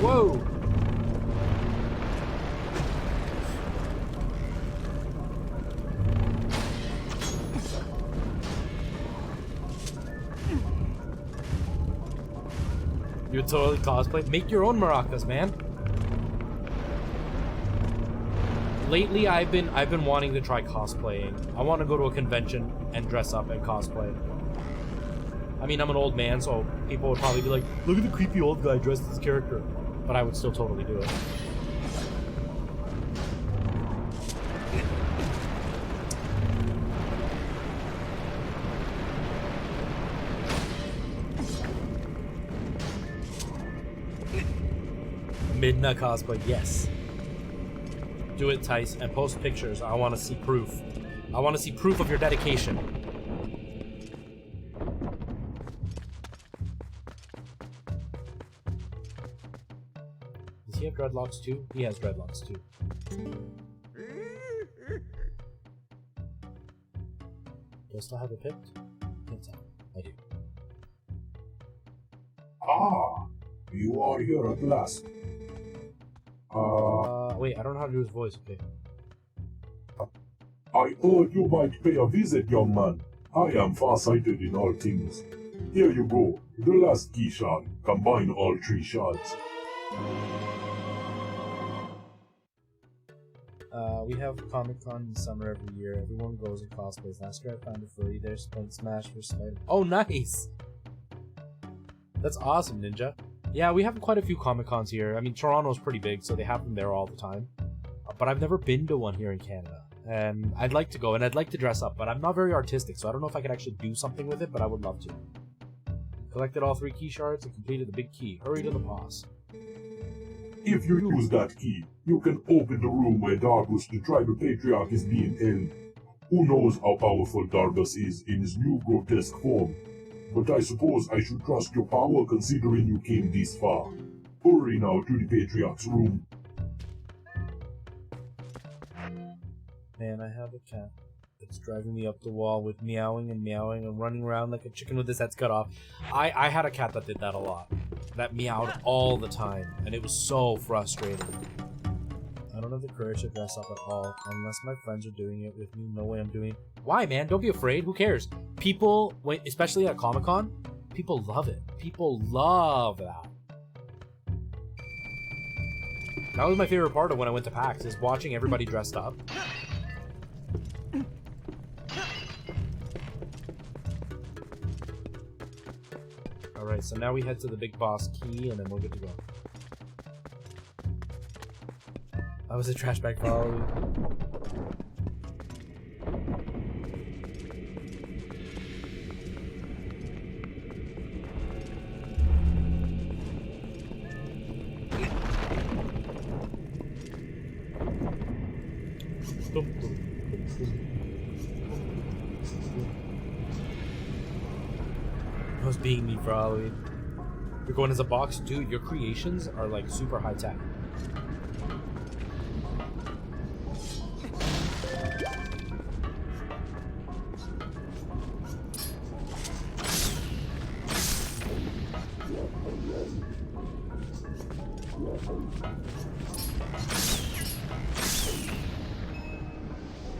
Whoa! You would totally cosplay. Make your own maracas, man. Lately, I've been wanting to try cosplaying. I want to go to a convention and dress up and cosplay. I mean, I'm an old man, so people would probably be like, "Look at the creepy old guy dressed as a character," but I would still totally do it. Midna cosplay, yes. Do it, Tice, and post pictures. I want to see proof. I want to see proof of your dedication. Does he have dreadlocks too? He has dreadlocks too. Do I still have it picked? Can't tell. I do. Ah, you are here at last. Wait, I don't know how to do his voice. Okay. I thought you might pay a visit, young man. I am farsighted in all things. Here you go, the last key shard. Combine all 3 shards. We have Comic-Con in summer every year. Everyone goes and cosplays. Last year I found a furry there playing Smash for Spider. Oh, nice! That's awesome, Ninja. Yeah, we have quite a few Comic-Cons here. I mean, Toronto's pretty big, so they have them there all the time. But I've never been to one here in Canada. And I'd like to go, and I'd like to dress up, but I'm not very artistic, so I don't know if I could actually do something with it, but I would love to. Collected all 3 key shards and completed the big key. Hurry to the boss. If you use that key, you can open the room where Dargus, the tribal patriarch, is being held. Who knows how powerful Dargus is in his new grotesque form? But I suppose I should trust your power considering you came this far. Hurry now to the patriarch's room. Man, I have a cat that's driving me up the wall with meowing and running around like a chicken with his head cut off. I had a cat that did that a lot. That meowed all the time, and it was so frustrating. I don't have the courage to dress up at all, unless my friends are doing it with me. No way I'm doing it. Why, man? Don't be afraid. Who cares? People, especially at Comic-Con, people love it. People love that. That was my favorite part of when I went to PAX, is watching everybody dressed up. Alright, so now we head to the big boss key, and then we'll get to go. I was a trash bag follow. I was being me for Halloween. You're going as a box? Dude, your creations are like super high tech.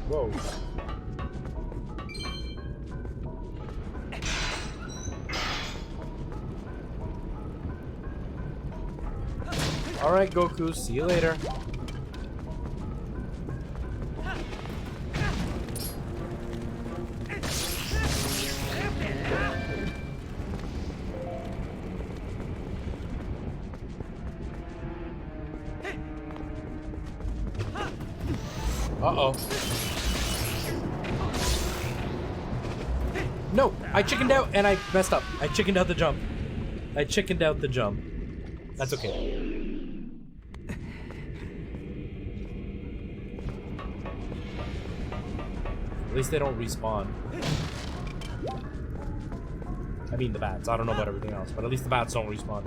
Whoa. Alright, Goku, see you later. Uh-oh. No! I chickened out and I messed up. I chickened out the jump. That's okay. At least they don't respawn. I mean the bats. I don't know about everything else, but at least the bats don't respawn.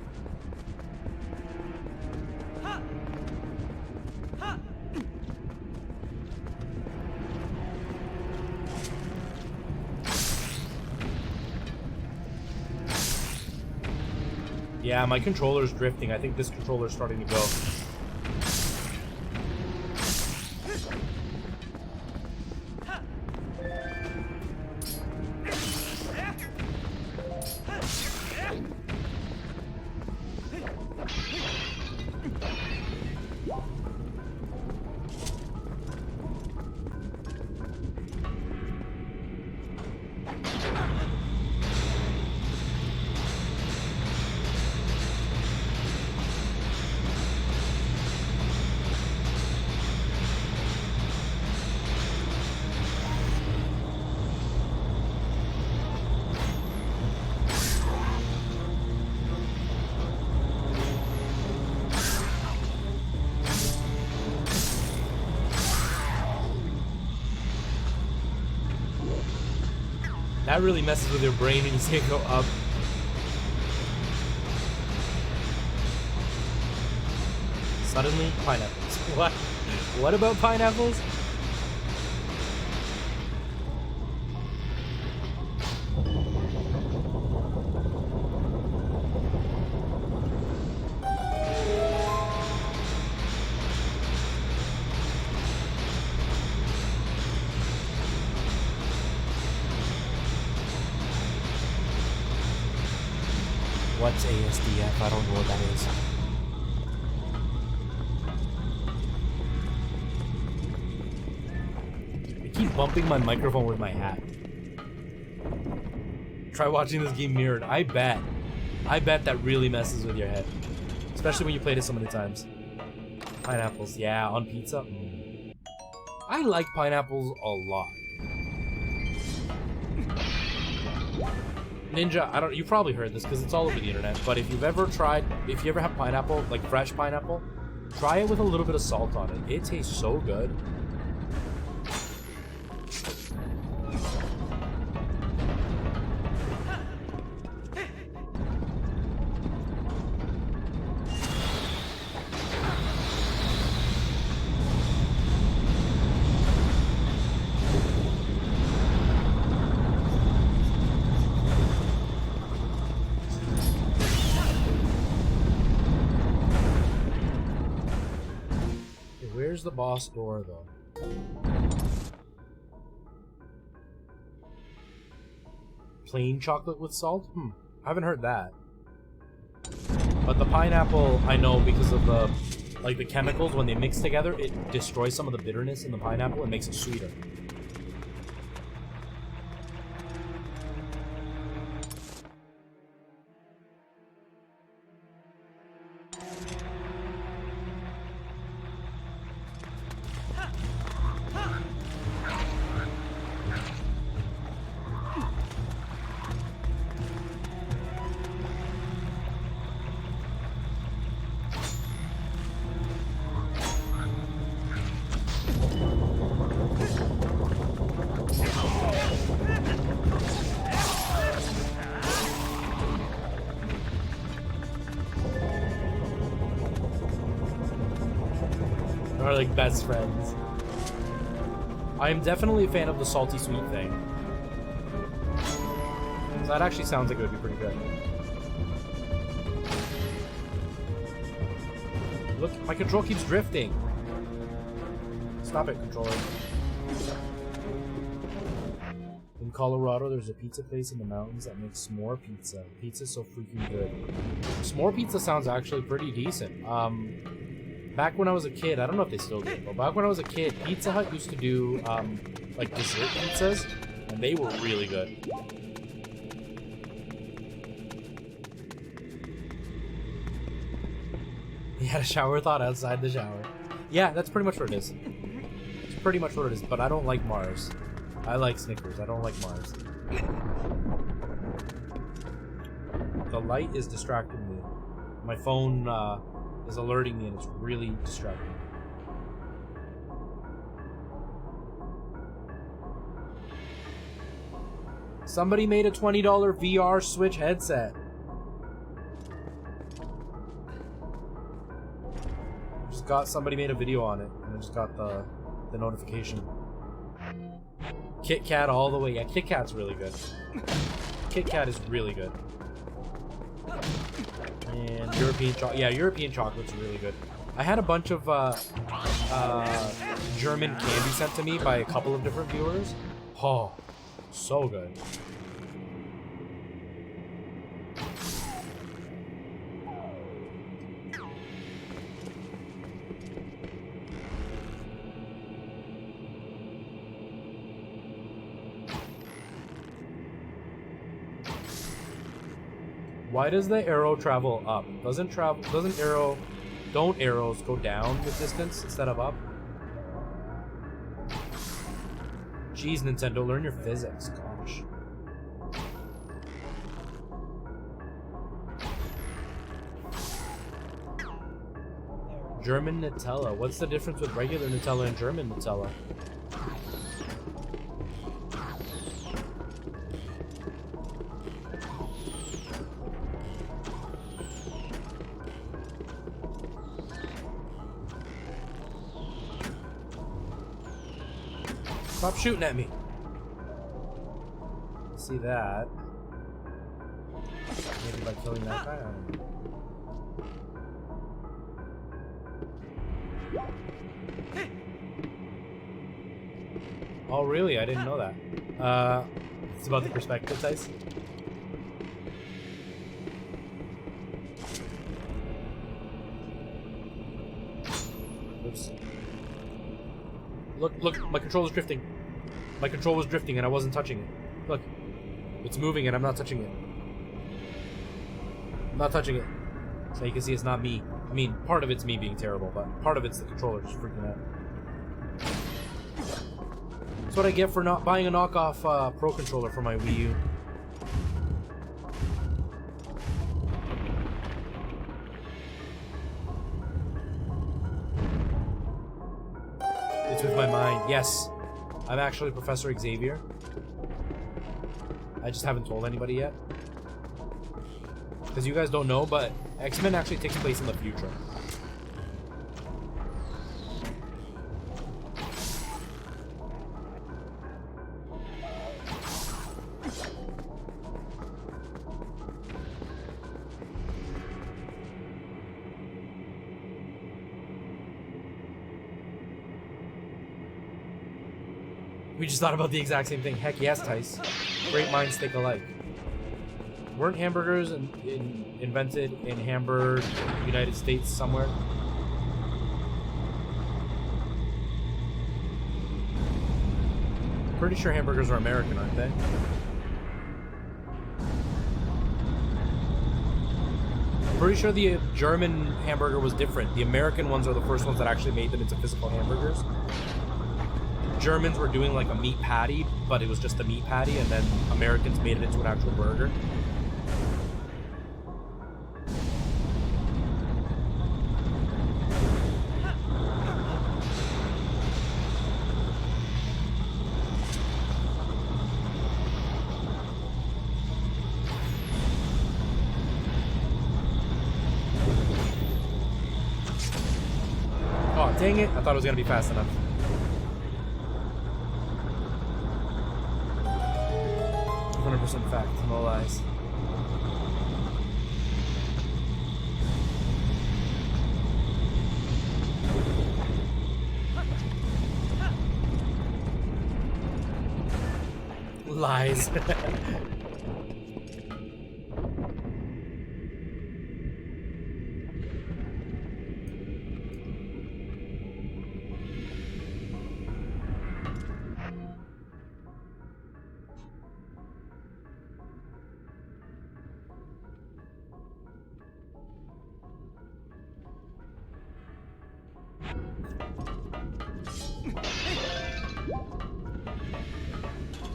Yeah, my controller's drifting. I think this controller's starting to go. That really messes with your brain and you can't go up. Suddenly, pineapples. What? What about pineapples? What's ASDF? I don't know what that is. I keep bumping my microphone with my hat. Try watching this game mirrored. I bet that really messes with your head. Especially when you played it so many times. Pineapples, yeah, on pizza. I like pineapples a lot. Ninja, you've probably heard this because it's all over the internet, but if you ever have pineapple, like fresh pineapple, try it with a little bit of salt on it. It tastes so good. Where's the boss door, though? Plain chocolate with salt? I haven't heard that. But the pineapple, I know because of the chemicals, when they mix together, it destroys some of the bitterness in the pineapple and makes it sweeter. Are like best friends. I am definitely a fan of the salty sweet thing. So that actually sounds like it would be pretty good. Look, my control keeps drifting. Stop it, controller. In Colorado, there's a pizza place in the mountains that makes s'more pizza. Pizza's so freaking good. S'more pizza sounds actually pretty decent. Back when I was a kid, I don't know if they still do, but back when I was a kid, Pizza Hut used to do, like, dessert pizzas, and they were really good. He had a shower thought outside the shower. Yeah, that's pretty much what it is. It's pretty much what it is, but I don't like Mars. I like Snickers, I don't like Mars. The light is distracting me. My phone is alerting me and it's really distracting. Somebody made a $20 VR Switch headset. Just got somebody made a video on it, and I just got the notification. Kit Kat all the way. Yeah, Kit Kat's really good. Kit Kat is really good. And European chocolate. Yeah, European chocolate's really good. I had a bunch of German candy sent to me by a couple of different viewers. Oh, so good. Why does the arrow travel up? Don't arrows go down with distance instead of up? Jeez, Nintendo, learn your physics, gosh. German Nutella. What's the difference with regular Nutella and German Nutella? Stop shooting at me. See that? Maybe by killing that guy. I don't know. Oh, really? I didn't know that. It's about the perspective dice. Oops. Look, my controller's drifting. My control was drifting and I wasn't touching it. Look. It's moving and I'm not touching it. I'm not touching it. So you can see it's not me. I mean, part of it's me being terrible, but part of it's the controller just freaking out. That's what I get for not buying a knockoff Pro controller for my Wii U. It's with my mind. Yes. I'm actually Professor Xavier. I just haven't told anybody yet. Because you guys don't know, but X-Men actually takes place in the future. We just thought about the exact same thing. Heck yes, Tice. Great minds think alike. Weren't hamburgers invented in Hamburg, United States somewhere? Pretty sure hamburgers are American, aren't they? I'm pretty sure the German hamburger was different. The American ones are the first ones that actually made them into physical hamburgers. Germans were doing like a meat patty, but it was just a meat patty, and then Americans made it into an actual burger. Oh, dang it. I thought it was going to be fast enough. Fact, no lies. Lies.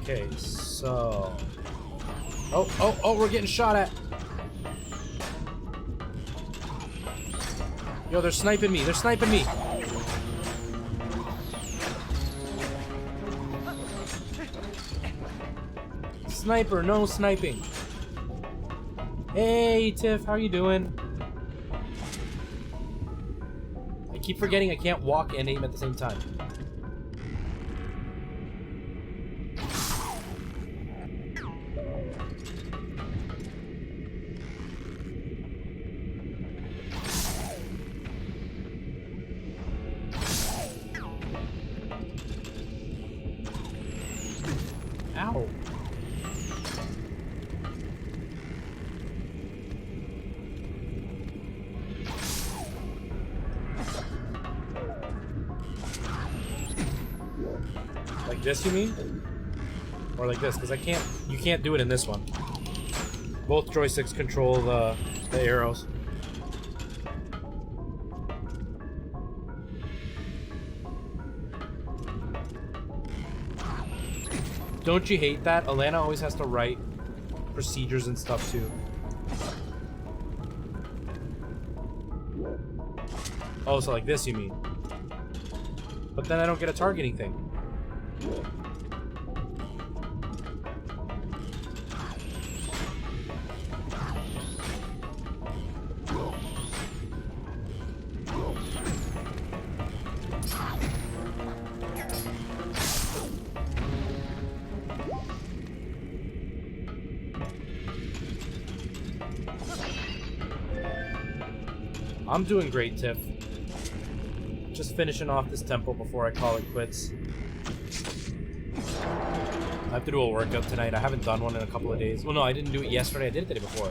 Okay, so... Oh, we're getting shot at! Yo, they're sniping me. They're sniping me. Sniper, no sniping. Hey, Tiff, how you doing? I keep forgetting I can't walk and aim at the same time. Ow. Like this, you mean? Or like this, because you can't do it in this one. Both joysticks control the arrows. Don't you hate that? Alana always has to write procedures and stuff too. Oh, so like this you mean? But then I don't get a targeting thing. I'm doing great, Tiff. Just finishing off this temple before I call it quits. I have to do a workout tonight. I haven't done one in a couple of days. Well, no, I didn't do it yesterday. I did it the day before.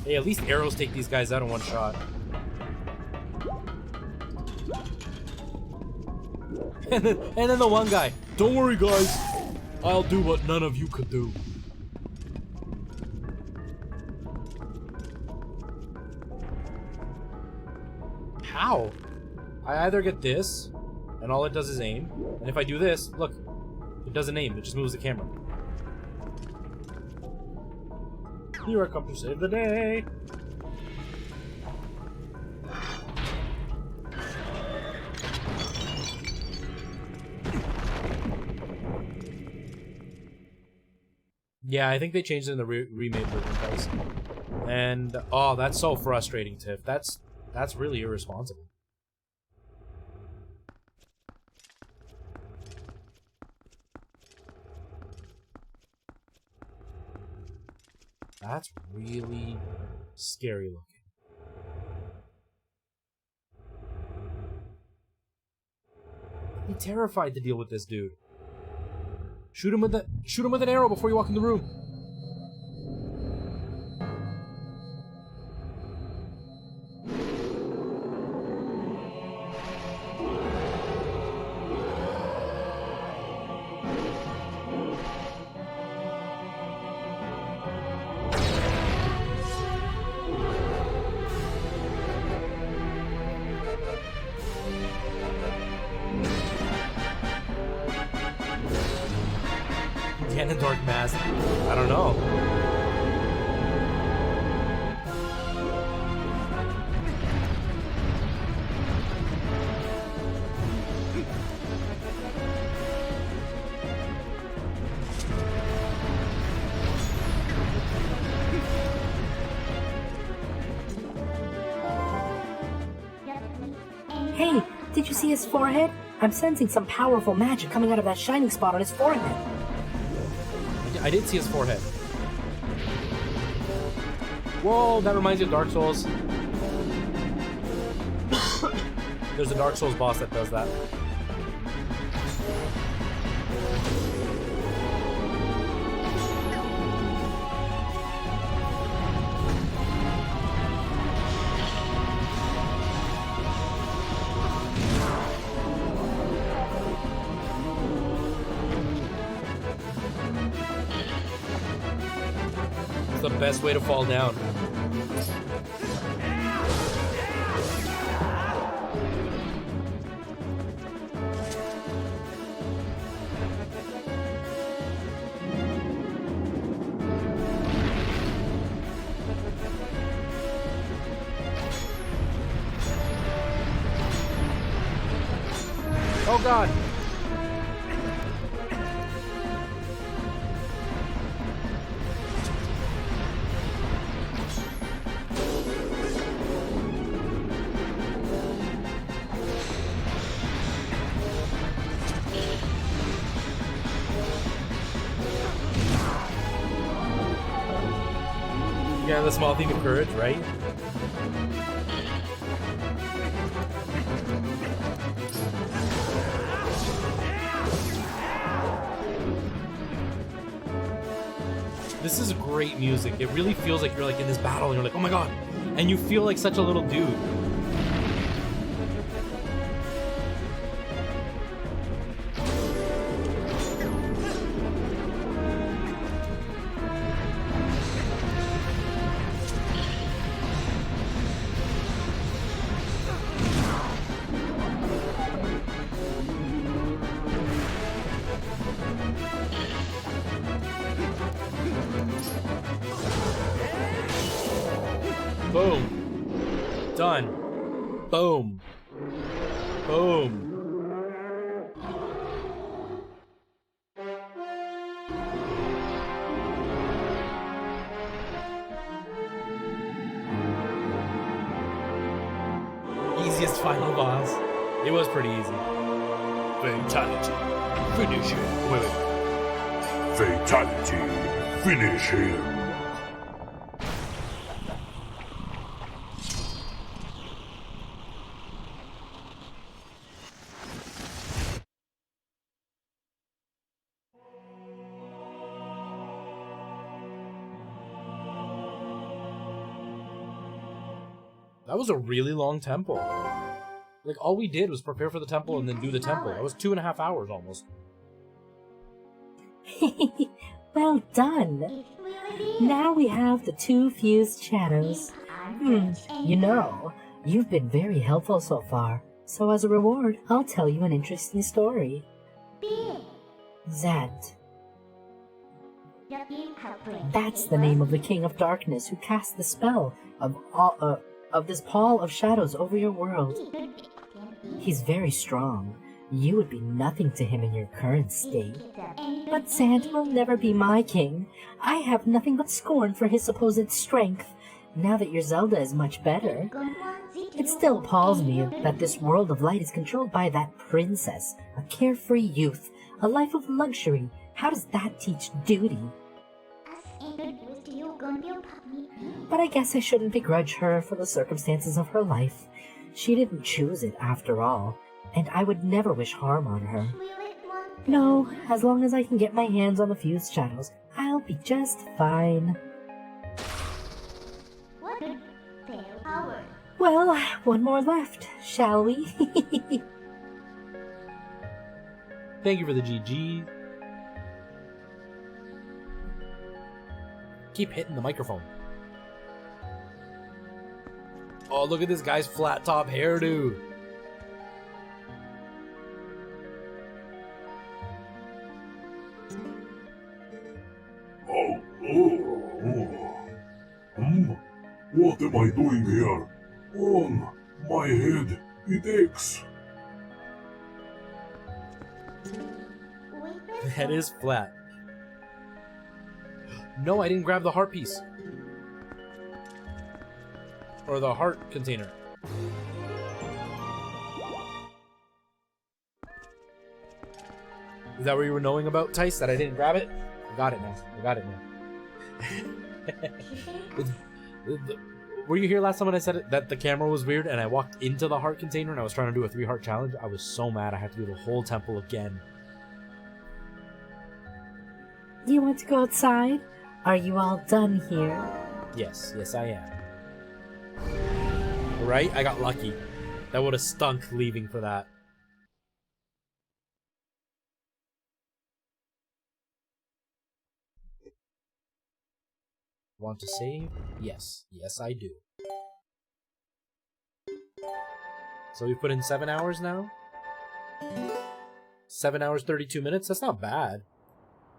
Hey, at least arrows take these guys out in one shot. And then the one guy, don't worry guys, I'll do what none of you could do. How? I either get this, and all it does is aim, and if I do this, look, it doesn't aim, it just moves the camera. Here I come to save the day. Yeah, I think they changed it in the remade version, guys. And oh, that's so frustrating, Tiff. That's really irresponsible. That's really scary looking. I'd be terrified to deal with this dude. Shoot him with an arrow before you walk in the room. Can a dark mask? I don't know. Hey, did you see his forehead? I'm sensing some powerful magic coming out of that shining spot on his forehead. I did see his forehead. Whoa, that reminds me of Dark Souls. There's a Dark Souls boss that does that. It's the best way to fall down. Oh god! Yeah, the small thing of courage, right? This is great music. It really feels like you're like in this battle and you're like, oh my god. And you feel like such a little dude. Boom. Done. Boom. Boom. Easiest final boss. It was pretty easy. Fatality. Finish him. Well. Fatality. Finish him. That was a really long temple. Like, all we did was prepare for the temple and then do the temple. That was 2.5 hours almost. Well done. Now we have the 2 fused shadows. You know, you've been very helpful so far. So as a reward, I'll tell you an interesting story. Zed. That's the name of the King of Darkness who cast the spell of this pall of shadows over your world. He's very strong. You would be nothing to him in your current state. But Zed will never be my king. I have nothing but scorn for his supposed strength, now that your Zelda is much better. It still appalls me that this world of light is controlled by that princess, a carefree youth, a life of luxury. How does that teach duty? But I guess I shouldn't begrudge her for the circumstances of her life. She didn't choose it after all, and I would never wish harm on her. No, as long as I can get my hands on the fused shadows, I'll be just fine. Well, one more left, shall we? Thank you for the GG. Keep hitting the microphone. Oh, look at this guy's flat top hairdo. What am I doing here? My head, it aches. The head is flat. No, I didn't grab the heart piece. Or the heart container. Is that what you were knowing about, Tice? That I didn't grab it? I got it now. I got it now. Were you here last time when I said it, that the camera was weird and I walked into the heart container and I was trying to do a 3-heart challenge? I was so mad I had to do the whole temple again. You want to go outside? Are you all done here? Yes, I am. Right? I got lucky. That would have stunk leaving for that. Want to save? Yes. Yes, I do. So we put in 7 hours now? 7 hours, 32 minutes? That's not bad.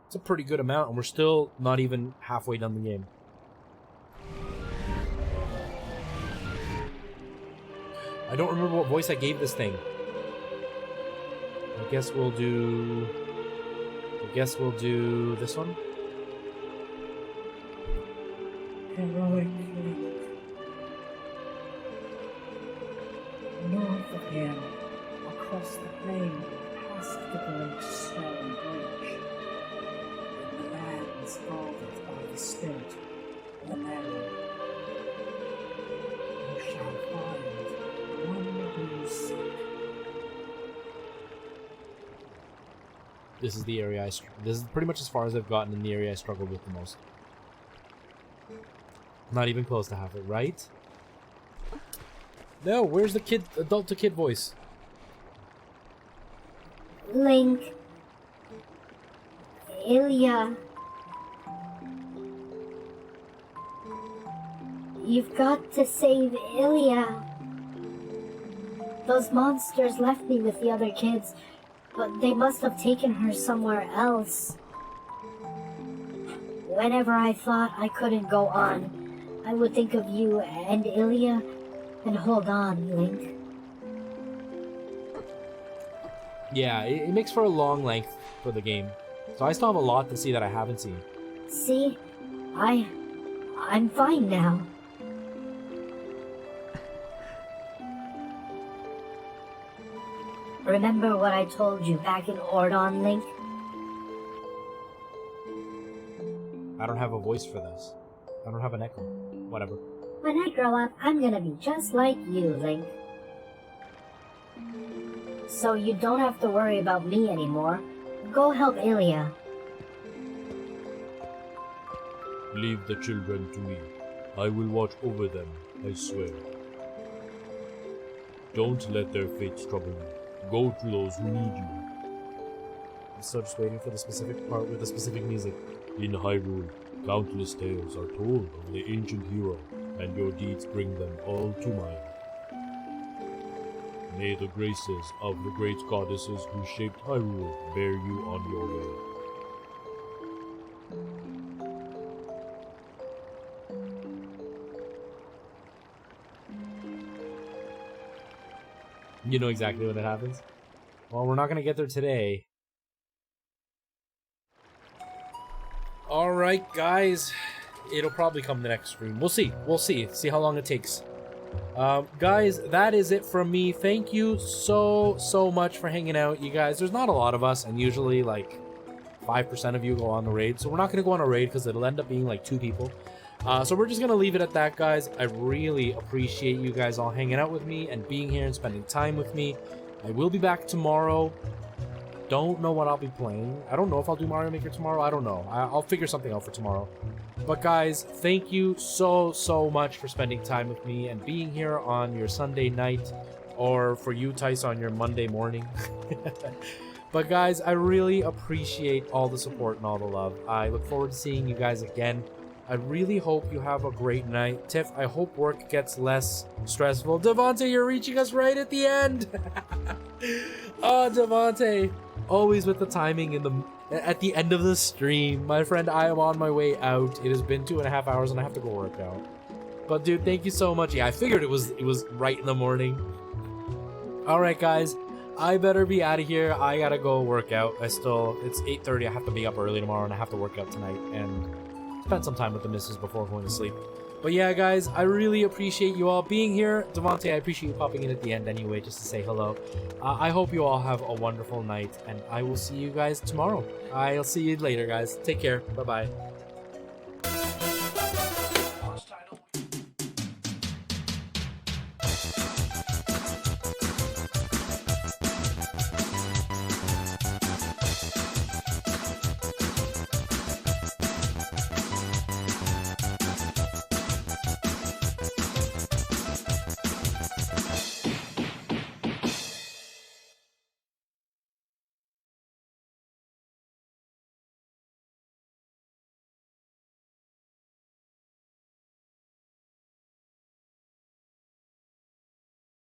It's a pretty good amount, and we're still not even halfway done the game. I don't remember what voice I gave this thing. guess we'll do this one. Heroic Link. North of him, across the plain, past the great stone bridge, in the lands guarded by the spirit, the narrow, you shall find one who is sick. This is the area this is pretty much as far as I've gotten in the area I struggled with the most. Not even close to half it, right? No, where's the kid, adult to kid voice? Link. Ilya. You've got to save Ilya. Those monsters left me with the other kids, but they must have taken her somewhere else. Whenever I thought I couldn't go on, I would think of you and Ilya, and hold on, Link. Yeah, it makes for a long length for the game. So I still have a lot to see that I haven't seen. See? I'm fine now. Remember what I told you back in Ordon, Link? I don't have a voice for this. I don't have an echo. Whatever. When I grow up, I'm gonna be just like you, Link. So you don't have to worry about me anymore. Go help Ilya. Leave the children to me. I will watch over them, I swear. Don't let their fates trouble you. Go to those who need you. I'm still just waiting for the specific part with the specific music. In Hyrule, countless tales are told of the ancient hero, and your deeds bring them all to mind. May the graces of the great goddesses who shaped Hyrule bear you on your way. You know exactly when it happens. Well, we're not gonna get there today. Alright, guys. It'll probably come the next stream. We'll see. We'll see. See how long it takes. Guys, that is it from me. Thank you so much for hanging out, you guys. There's not a lot of us, and usually, like, 5% of you go on the raid. So we're not going to go on a raid because it'll end up being, like, 2 people. So we're just going to leave it at that, guys. I really appreciate you guys all hanging out with me and being here and spending time with me. I will be back tomorrow. Don't know what I'll be playing. I don't know if I'll do Mario Maker tomorrow. I don't know. I'll figure something out for tomorrow. But guys, thank you so much for spending time with me and being here on your Sunday night, or for you, Tice, on your Monday morning. But guys, I really appreciate all the support and all the love. I look forward to seeing you guys again. I really hope you have a great night. Tiff, I hope work gets less stressful. Devontae, you're reaching us right at the end. Oh, Devontae. Always with the timing at the end of the stream. My friend, I am on my way out. It has been 2.5 hours and I have to go work out. But dude, thank you so much. Yeah, I figured it was right in the morning. Alright guys, I better be out of here. I gotta go work out. It's 8:30. I have to be up early tomorrow and I have to work out tonight and spend some time with the missus before going to sleep. But yeah, guys, I really appreciate you all being here. Devontae, I appreciate you popping in at the end anyway, just to say hello. I hope you all have a wonderful night, and I will see you guys tomorrow. I'll see you later, guys. Take care. Bye-bye.